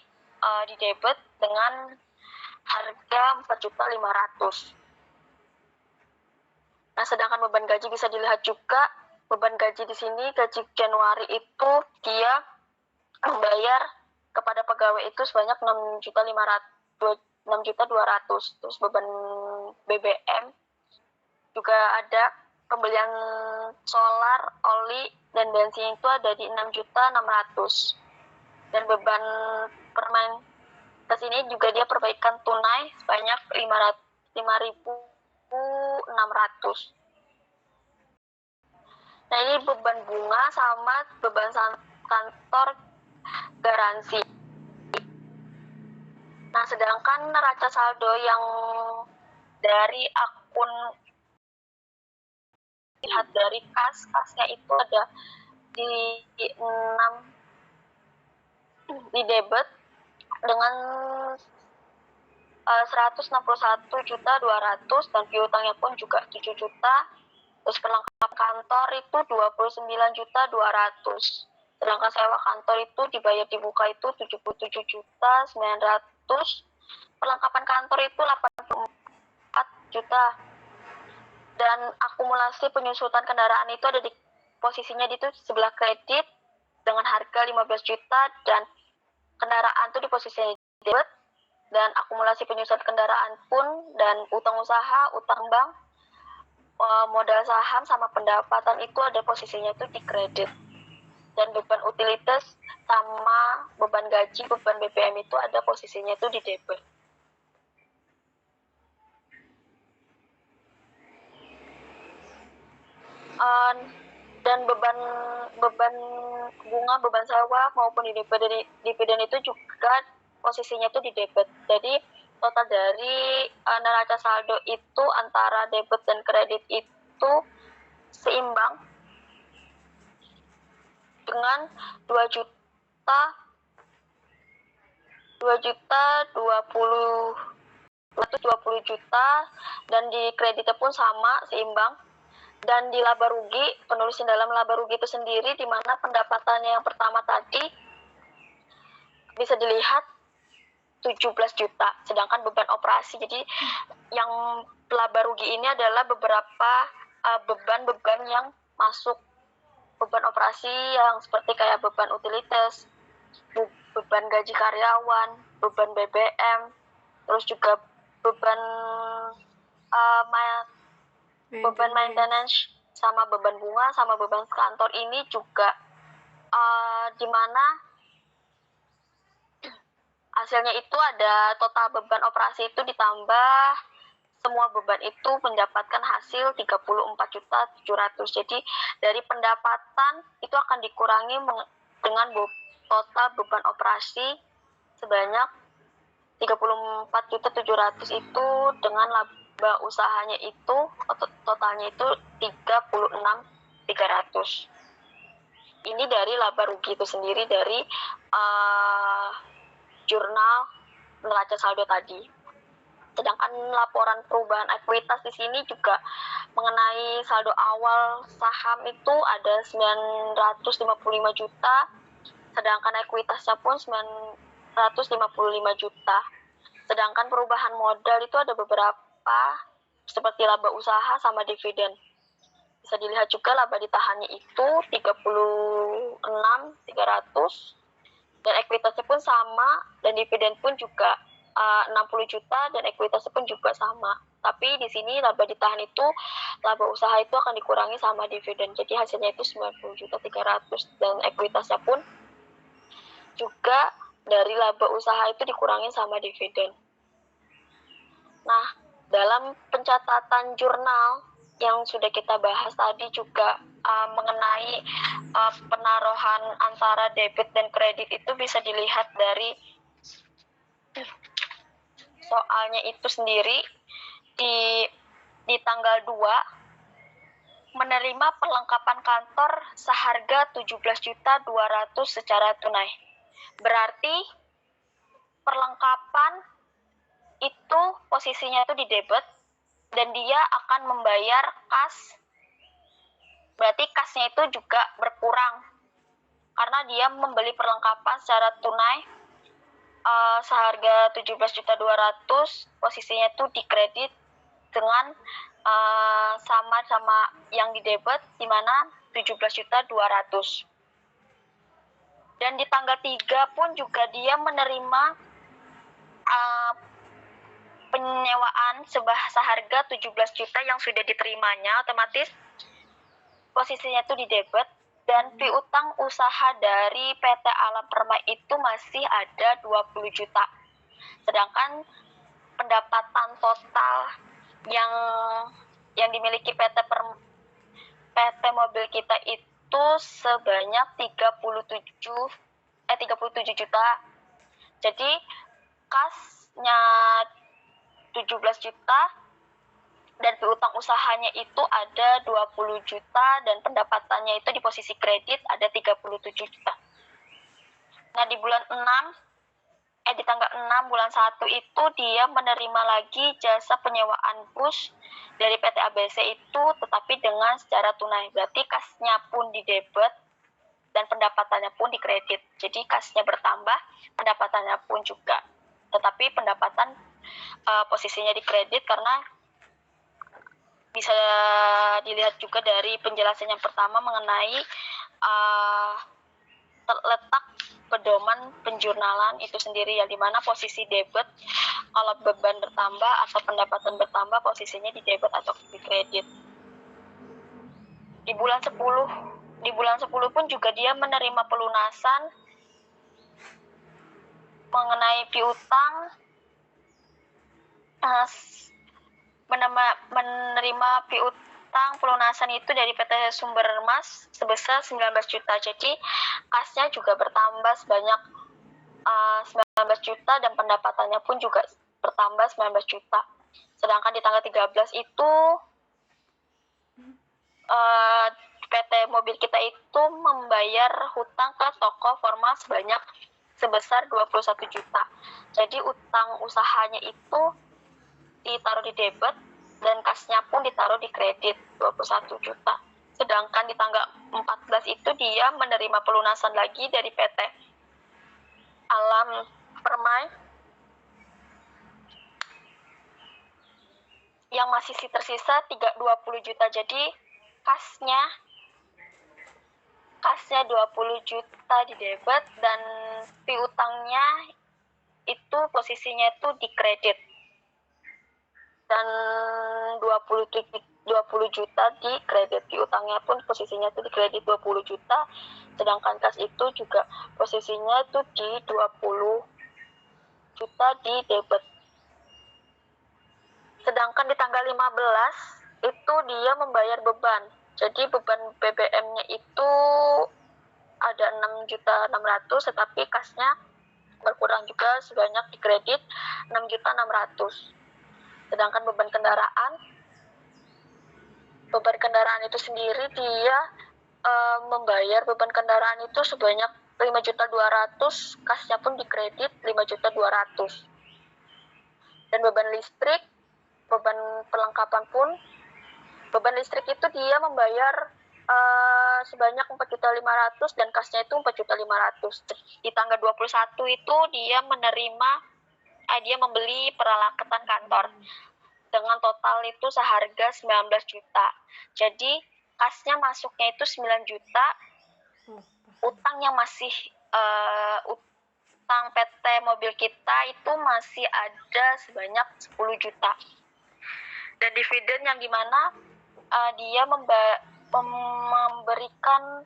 debit dengan harga 4.500.000. Nah, sedangkan beban gaji bisa dilihat juga, beban gaji di sini gaji Januari itu dia membayar kepada pegawai itu sebanyak 6.200.000. Terus beban BBM juga ada, pembelian solar, oli, dan bensin itu ada di 6.600.000. Dan beban permain ke sini juga dia perbaikan tunai sebanyak 5.600. Nah, ini beban bunga sama beban kantor garansi. Nah, sedangkan neraca saldo yang dari akun lihat dari kasnya itu ada di 6 di debit dengan 161.200.000 dan piutangnya pun juga 7 juta. Terus perlengkapan kantor itu 29.200.000. Sedangkan sewa kantor itu dibayar di buka itu 77.900.000. Perlengkapan kantor itu 84 juta. Dan akumulasi penyusutan kendaraan itu ada di posisinya di sebelah kredit dengan harga 15 juta dan kendaraan itu di posisi debit. Dan akumulasi penyusutan kendaraan pun dan utang usaha, utang bank, modal saham sama pendapatan itu ada posisinya itu di kredit. Dan beban utilitas sama beban gaji, beban BBM itu ada posisinya itu di debit. Dan beban bunga, beban sewa maupun dividen itu juga posisinya itu di debit. Jadi total dari neraca saldo itu antara debit dan kredit itu seimbang dengan 2 juta 20 juta, dan di kreditnya pun sama seimbang. Dan di laba rugi, penulisan dalam laba rugi itu sendiri, di mana pendapatannya yang pertama tadi bisa dilihat 17 juta, sedangkan beban operasi, jadi yang laba rugi ini adalah beberapa beban-beban yang masuk, beban operasi yang seperti kayak beban utilitas, beban gaji karyawan, beban BBM, terus juga beban beban maintenance sama beban bunga sama beban kantor ini juga di mana hasilnya itu ada total beban operasi itu ditambah semua beban itu mendapatkan hasil 34.700.000. Jadi dari pendapatan itu akan dikurangi dengan total beban operasi sebanyak 34.700.000 itu dengan laba usahanya itu totalnya itu 36.300. Ini dari laba rugi itu sendiri dari jurnal neraca saldo tadi. Sedangkan laporan perubahan ekuitas di sini juga mengenai saldo awal saham itu ada 955 juta, sedangkan ekuitasnya pun 955 juta. Sedangkan perubahan modal itu ada beberapa seperti laba usaha sama dividen. Bisa dilihat juga laba ditahannya itu 36.300 dan ekuitasnya pun sama dan dividen pun juga 60 juta dan ekuitasnya pun juga sama. Tapi di sini laba ditahan itu laba usaha itu akan dikurangi sama dividen. Jadi hasilnya itu 90.300 dan ekuitasnya pun juga dari laba usaha itu dikurangi sama dividen. Nah, dalam pencatatan jurnal yang sudah kita bahas tadi juga mengenai penaruhan antara debit dan kredit itu bisa dilihat dari soalnya itu sendiri di tanggal 2 menerima perlengkapan kantor seharga 17.200.000 secara tunai. Berarti perlengkapan itu posisinya itu di debit dan dia akan membayar kas. Berarti kasnya itu juga berkurang karena dia membeli perlengkapan secara tunai seharga 17.200.000, posisinya itu di kredit dengan sama yang di debit di mana 17.200.000. Dan di tanggal 3 pun juga dia menerima penyewaan seharga 17 juta yang sudah diterimanya, otomatis posisinya itu di debit dan piutang usaha dari PT Alam Permai itu masih ada 20 juta. Sedangkan pendapatan total yang dimiliki PT Mobil kita itu sebanyak 37 juta. Jadi kasnya 17 juta dan piutang usahanya itu ada 20 juta dan pendapatannya itu di posisi kredit ada 37 juta. Nah, di tanggal 6 bulan 1 itu dia menerima lagi jasa penyewaan bus dari PT ABC itu tetapi dengan secara tunai. Berarti kasnya pun di debit dan pendapatannya pun di kredit. Jadi kasnya bertambah, pendapatannya pun juga. Tetapi pendapatan posisinya di kredit karena bisa dilihat juga dari penjelasan yang pertama mengenai letak pedoman penjurnalan itu sendiri ya, dimana posisi debit kalau beban bertambah atau pendapatan bertambah posisinya di debit atau di kredit. Di bulan 10 pun juga dia menerima pelunasan mengenai piutang menerima piutang pelunasan itu dari PT Sumber Emas sebesar 19 juta. Jadi kasnya juga bertambah sebanyak 19 juta dan pendapatannya pun juga bertambah 19 juta. Sedangkan di tanggal 13 itu PT Mobil kita itu membayar hutang ke toko formal sebesar 21 juta. Jadi utang usahanya itu ditaruh di debit dan kasnya pun ditaruh di kredit 21 juta. Sedangkan di tanggal 14 itu dia menerima pelunasan lagi dari PT Alam Permai yang masih tersisa 20 juta. Jadi kasnya 20 juta di debit dan piutangnya itu posisinya itu di kredit. dan 20 juta di kredit. Piutangnya pun posisinya itu di kredit 20 juta, sedangkan kas itu juga posisinya itu di 20 juta di debit. Sedangkan di tanggal 15 itu dia membayar beban. Jadi beban BBM-nya itu ada 6.600.000, tetapi kasnya berkurang juga sebanyak di kredit 6.600.000. Sedangkan beban kendaraan itu sendiri dia membayar beban kendaraan itu sebanyak 5.200.000, kasnya pun di kredit 5.200.000. Dan beban listrik, beban perlengkapan pun, beban listrik itu dia membayar sebanyak 4.500.000 dan kasnya itu 4.500.000. Di tanggal 21 itu dia dia membeli peralatan kantor dengan total itu seharga 19 juta. Jadi kasnya masuknya itu 9 juta, utang yang masih utang PT mobil kita itu masih ada sebanyak 10 juta. Dan dividen yang dimana dia memberikan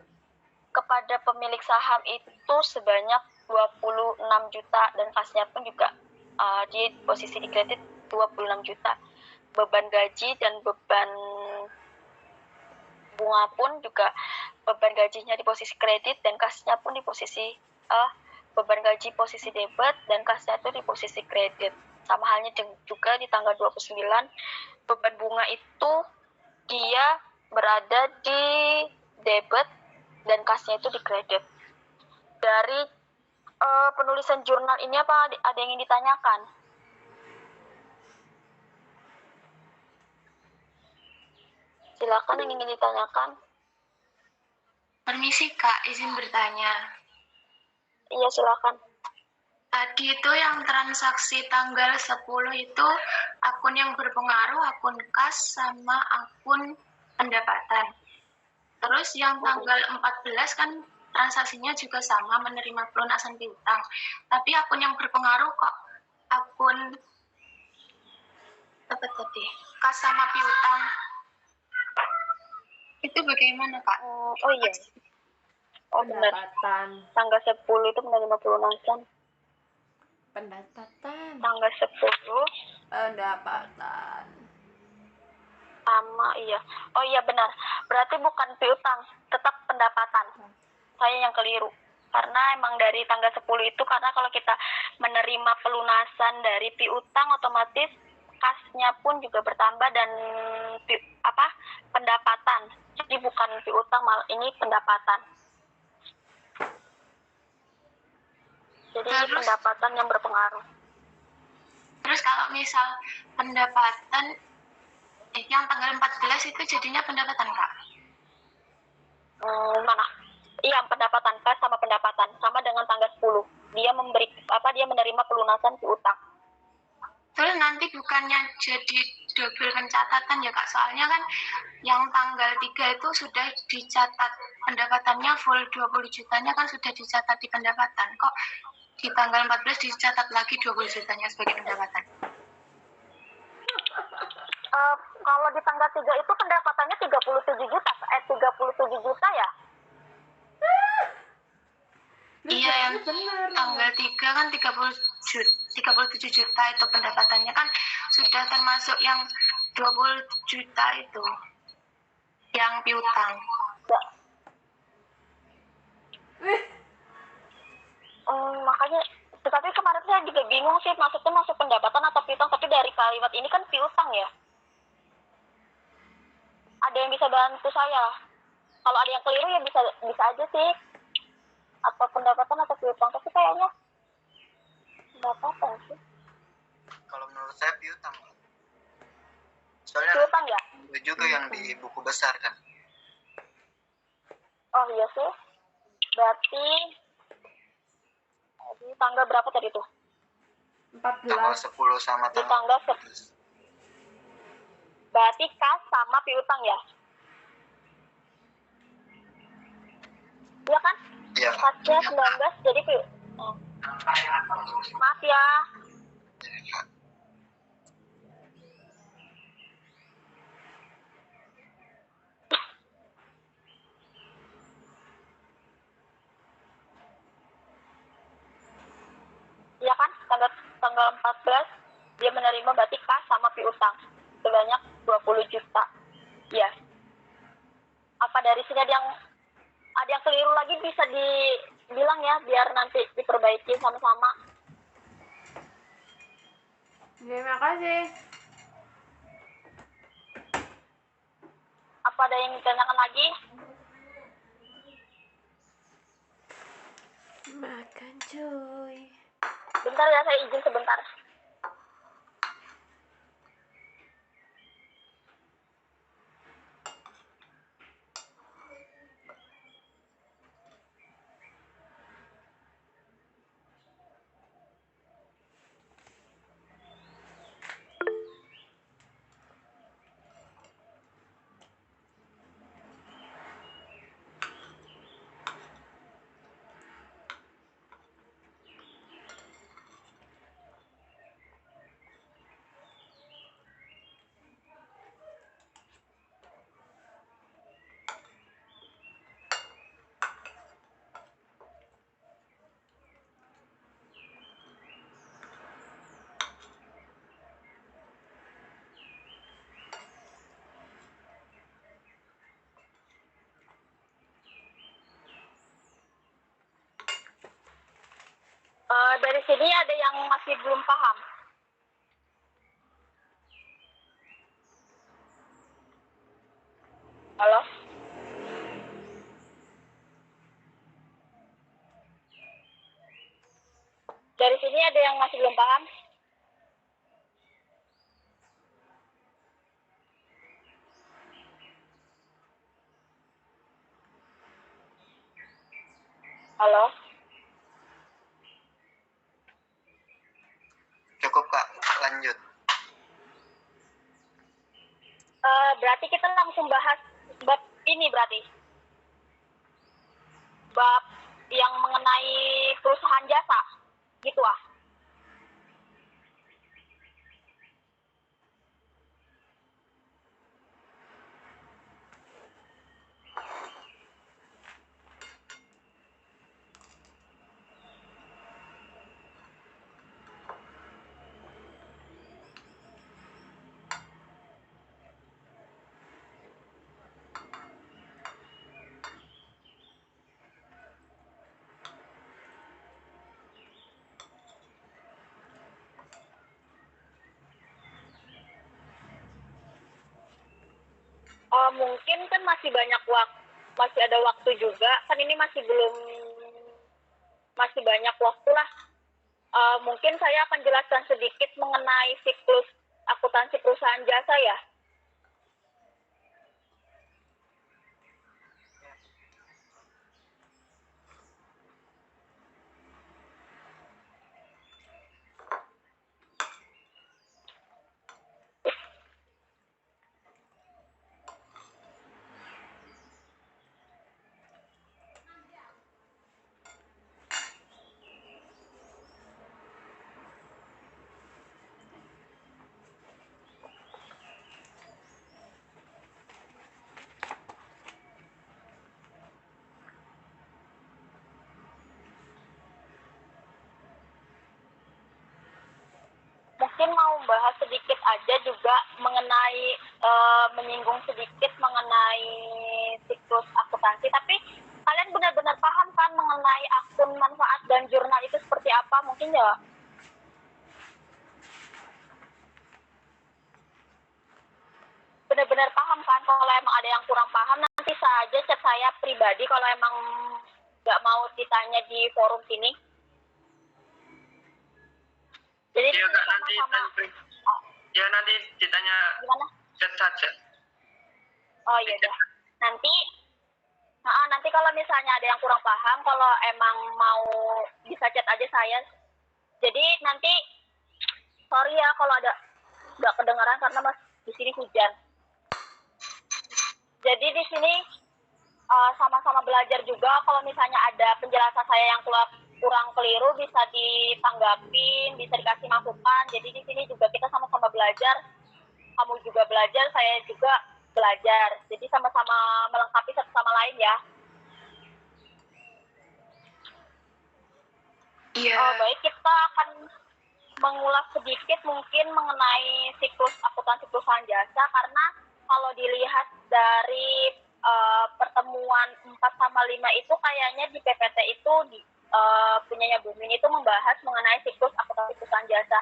kepada pemilik saham itu sebanyak 26 juta dan kasnya pun juga di posisi di kredit 26 juta. Beban gaji dan beban bunga pun juga, beban gajinya di posisi kredit dan kasnya pun di posisi beban gaji posisi debit dan kasnya itu di posisi kredit. Sama halnya juga di tanggal 29, beban bunga itu dia berada di debit dan kasnya itu di kredit. Dari penulisan jurnal ini apa ada yang ingin ditanyakan? Silakan yang ingin ditanyakan. Permisi Kak, izin bertanya. Iya, silakan. Tadi itu yang transaksi tanggal 10 itu akun yang berpengaruh, akun kas sama akun pendapatan. Terus yang tanggal 14 kan transaksinya juga sama, menerima pelunasan piutang. Tapi akun yang berpengaruh kok akun apa tadi? Kas sama piutang. Itu bagaimana Kak? Oh iya. Oh benar. Tanggal 10 itu menerima pelunasan. Pendapatan. Tanggal 10 Pendapatan. Sama, iya. Oh iya benar. Berarti bukan piutang, tetap pendapatan. Saya yang keliru. Karena emang dari tanggal 10 itu, karena kalau kita menerima pelunasan dari piutang, otomatis kasnya pun juga bertambah dan pendapatan. Jadi bukan piutang, malah ini pendapatan. Jadi ini pendapatan yang berpengaruh. Terus kalau misal pendapatan yang tanggal 14 itu jadinya pendapatan Kak? Mana? Iya, pendapatan kas sama pendapatan sama dengan tanggal 10. Dia menerima pelunasan piutang. Terus nanti bukannya jadi double pencatatan ya Kak? Soalnya kan yang tanggal 3 itu sudah dicatat pendapatannya full 20 jutanya kan sudah dicatat di pendapatan. Kok di tanggal 14 dicatat lagi 20 jutanya sebagai pendapatan? Kalau di tanggal 3 itu pendapatannya 37 juta ya? Iya, yang tanggal 3 kan 37 juta itu pendapatannya kan sudah termasuk yang 20 juta itu yang piutang. Makanya, tetapi kemarin saya juga bingung sih, maksudnya masuk pendapatan atau piutang, tapi dari kalimat ini kan piutang ya. Ada yang bisa bantu saya? Kalau ada yang keliru ya bisa aja sih. Atau pendapatan atau piutang, tapi kayaknya pendapatan sih. Kalau menurut saya piutang. Soalnya Piutang ya? juga yang di buku besar kan. Oh iya sih. Berarti di tanggal berapa tadi tuh? 14. Tanggal 10 sama Di tanggal 10. Berarti kas sama piutang ya? Iya kan? Iya. Kasnya 19 jadi maaf ya. tanggal 14 dia menerima berarti kas sama piutang sebanyak 20 juta. Ya. Apa dari sini ada yang keliru lagi bisa dibilang ya biar nanti diperbaiki sama-sama. Terima kasih. Apa ada yang ditanyakan lagi? Makan cuy. Bentar ya, saya izin sebentar. Dari sini ada yang masih belum paham. Halo? Dari sini ada yang masih belum paham? Halo? Cukup Kak, lanjut. Berarti kita langsung bahas bab ini berarti. Bab yang mengenai perusahaan jasa. Gitu ah. Mungkin kan masih banyak masih ada waktu juga. Kan ini masih banyak waktu lah. Mungkin saya akan jelaskan sedikit mengenai siklus akuntansi perusahaan jasa ya. Mungkin mau bahas sedikit aja juga mengenai menyinggung sedikit mengenai siklus akuntansi. Tapi kalian benar-benar paham kan mengenai akun manfaat dan jurnal itu seperti apa? Mungkin ya. Benar-benar paham kan? Kalau emang ada yang kurang paham nanti saja chat saya pribadi kalau emang nggak mau ditanya di forum sini. Jadi Iya Kak, sama-sama. Ya nanti ditanya Gimana? chat saja. Oh iya dah. Nanti kalau misalnya ada yang kurang paham, kalau emang mau bisa chat aja saya. Jadi nanti sorry ya kalau ada nggak kedengaran karena mas di sini hujan. Jadi di sini sama-sama belajar juga. Kalau misalnya ada penjelasan saya yang kurang keliru bisa ditanggapin, bisa dikasih masukan. Jadi di sini juga kita sama-sama belajar. Kamu juga belajar, saya juga belajar. Jadi sama-sama melengkapi satu sama lain ya. Iya. Baik, kita akan mengulas sedikit mungkin mengenai siklus akuntansi perusahaan jasa, karena kalau dilihat dari pertemuan 4 sama 5 itu kayaknya di PPT itu punyanya Bumin itu membahas mengenai siklus akuntansi perusahaan jasa.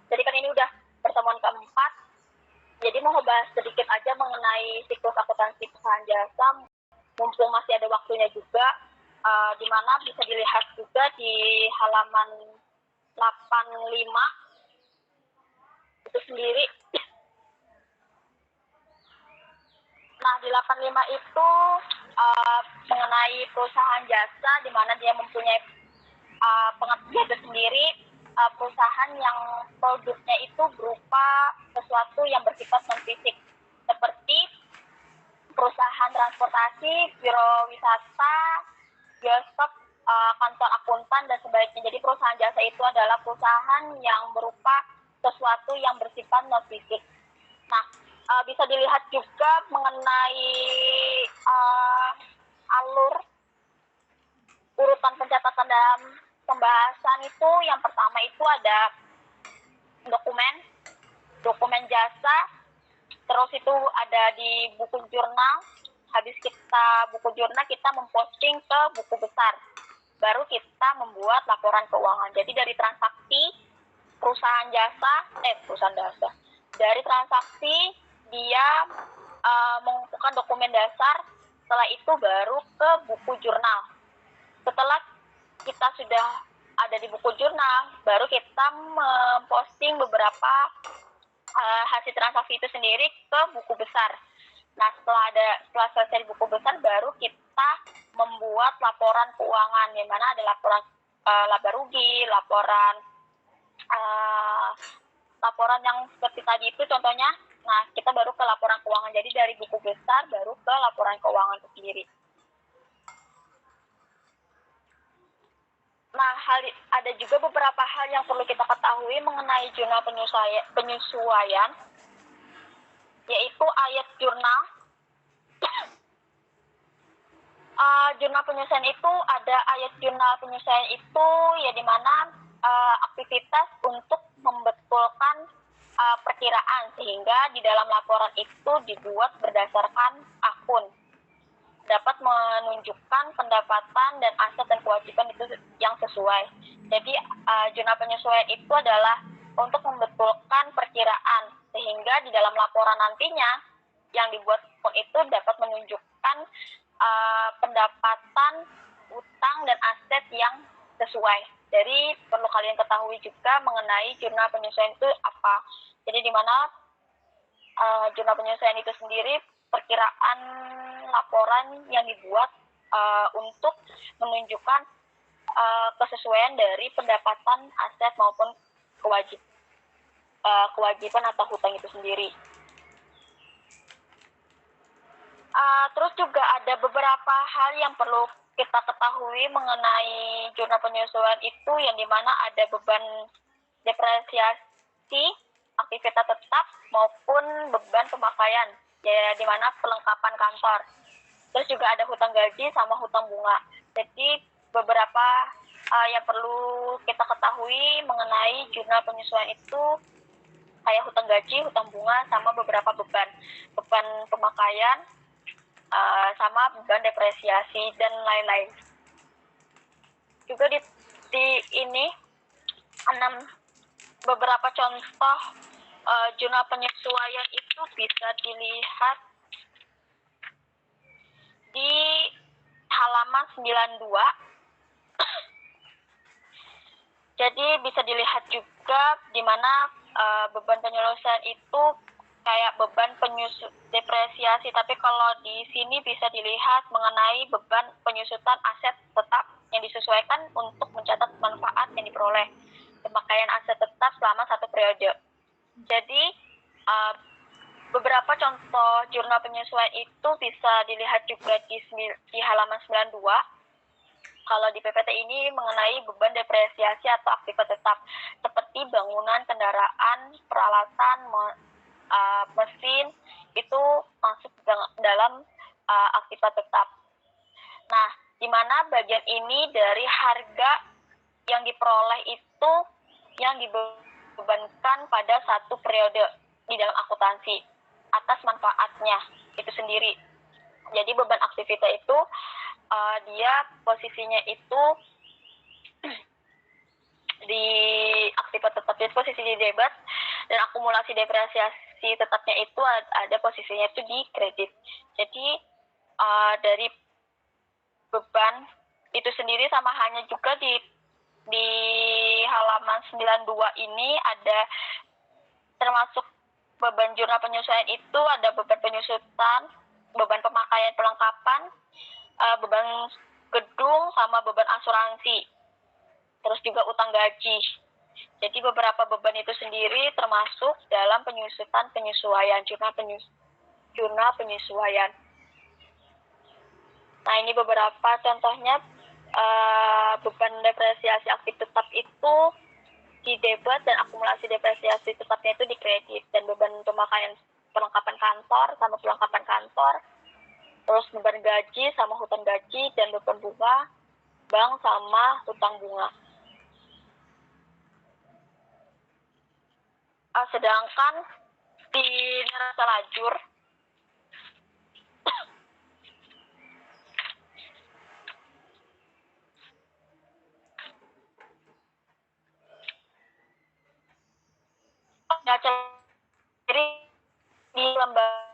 Jadi kan ini udah pertemuan keempat, jadi mau bahas sedikit aja mengenai siklus akuntansi perusahaan jasa, mumpung masih ada waktunya juga, di mana bisa dilihat juga di halaman 85 itu sendiri. Nah, di 85 itu mengenai perusahaan jasa, di mana dia mempunyai pengertian itu sendiri, perusahaan yang produknya itu berupa sesuatu yang bersifat non-fisik, seperti perusahaan transportasi, biro wisata, bioskop, kantor akuntan, dan sebaliknya. Jadi perusahaan jasa itu adalah perusahaan yang berupa sesuatu yang bersifat non-fisik. Nah, bisa dilihat juga mengenai alur urutan pencatatan dalam pembahasan itu. Yang pertama itu ada dokumen jasa, terus itu ada di buku jurnal. Habis kita buku jurnal, kita memposting ke buku besar, baru kita membuat laporan keuangan. Jadi dari transaksi perusahaan jasa, dari transaksi dia mengumpulkan dokumen dasar, setelah itu baru ke buku jurnal. Setelah kita sudah ada di buku jurnal, baru kita memposting beberapa hasil transaksi itu sendiri ke buku besar. Nah, setelah selesai di buku besar, baru kita membuat laporan keuangan, yang mana ada laporan laba rugi, laporan yang seperti tadi itu contohnya. Nah, kita baru ke laporan keuangan. Jadi dari buku besar baru ke laporan keuangan itu sendiri. Nah, ada juga beberapa hal yang perlu kita ketahui mengenai jurnal penyesuaian, yaitu ayat jurnal. Jurnal penyesuaian itu ada ayat jurnal penyesuaian itu, ya, di mana aktivitas untuk membetulkan perkiraan, sehingga di dalam laporan itu dibuat berdasarkan akun, dapat menunjukkan pendapatan dan aset dan kewajiban itu yang sesuai. Jadi jurnal penyesuaian itu adalah untuk membetulkan perkiraan, sehingga di dalam laporan nantinya yang dibuat pun itu dapat menunjukkan pendapatan, utang, dan aset yang sesuai. Jadi perlu kalian ketahui juga mengenai jurnal penyesuaian itu apa. Jadi di mana jurnal penyesuaian itu sendiri perkiraan laporan yang dibuat untuk menunjukkan kesesuaian dari pendapatan, aset, maupun kewajiban atau hutang itu sendiri. Terus juga ada beberapa hal yang perlu kita ketahui mengenai jurnal penyesuaian itu, yang dimana ada beban depresiasi aktivitas tetap maupun beban pemakaian, ya, dimana pelengkapan kantor. Terus juga ada hutang gaji sama hutang bunga. Jadi beberapa yang perlu kita ketahui mengenai jurnal penyesuaian itu kayak hutang gaji, hutang bunga, sama beberapa beban pemakaian, sama beban depresiasi dan lain-lain. Juga di ini 6 beberapa contoh jurnal penyesuaian itu bisa dilihat di halaman 92. Jadi bisa dilihat juga di mana beban penyelesaian itu kayak beban depresiasi, tapi kalau di sini bisa dilihat mengenai beban penyusutan aset tetap yang disesuaikan untuk mencatat manfaat yang diperoleh, pemakaian aset tetap selama 1 periode. Jadi beberapa contoh jurnal penyesuaian itu bisa dilihat juga di halaman 92. Kalau di PPT ini mengenai beban depresiasi atau aktivitas tetap, seperti bangunan, kendaraan, peralatan, mesin, itu masuk dalam aktivitas tetap. Nah, di mana bagian ini dari harga yang diperoleh itu yang dibebankan pada satu periode di dalam akuntansi atas manfaatnya itu sendiri. Jadi beban aktivita itu dia posisinya itu di aktiva tetap itu posisi di debit, dan akumulasi depresiasi tetapnya itu ada posisinya itu di kredit. Jadi dari beban itu sendiri sama hanya juga di halaman 92 ini ada termasuk beban jurnal penyesuaian itu ada beban penyusutan, beban pemakaian perlengkapan, beban gedung sama beban asuransi. Terus juga utang gaji. Jadi beberapa beban itu sendiri termasuk dalam penyusutan penyesuaian, jurnal penyesuaian. Nah, ini beberapa contohnya beban depresiasi aktif tetap itu di debit dan akumulasi depresiasi tetapnya itu di kredit, dan beban pemakaian perlengkapan kantor sama perlengkapan kantor, terus beban gaji sama hutang gaji, dan beban bunga bank sama hutang bunga. Sedangkan di neraca lajur neraca jadi di lembar